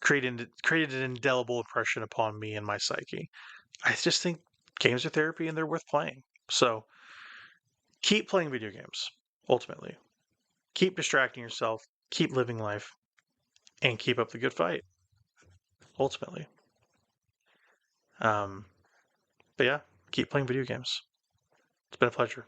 created an indelible impression upon me and my psyche. I just think games are therapy and they're worth playing. So keep playing video games. Ultimately, keep distracting yourself, keep living life, and keep up the good fight. Ultimately, um, but yeah, keep playing video games. It's been a pleasure.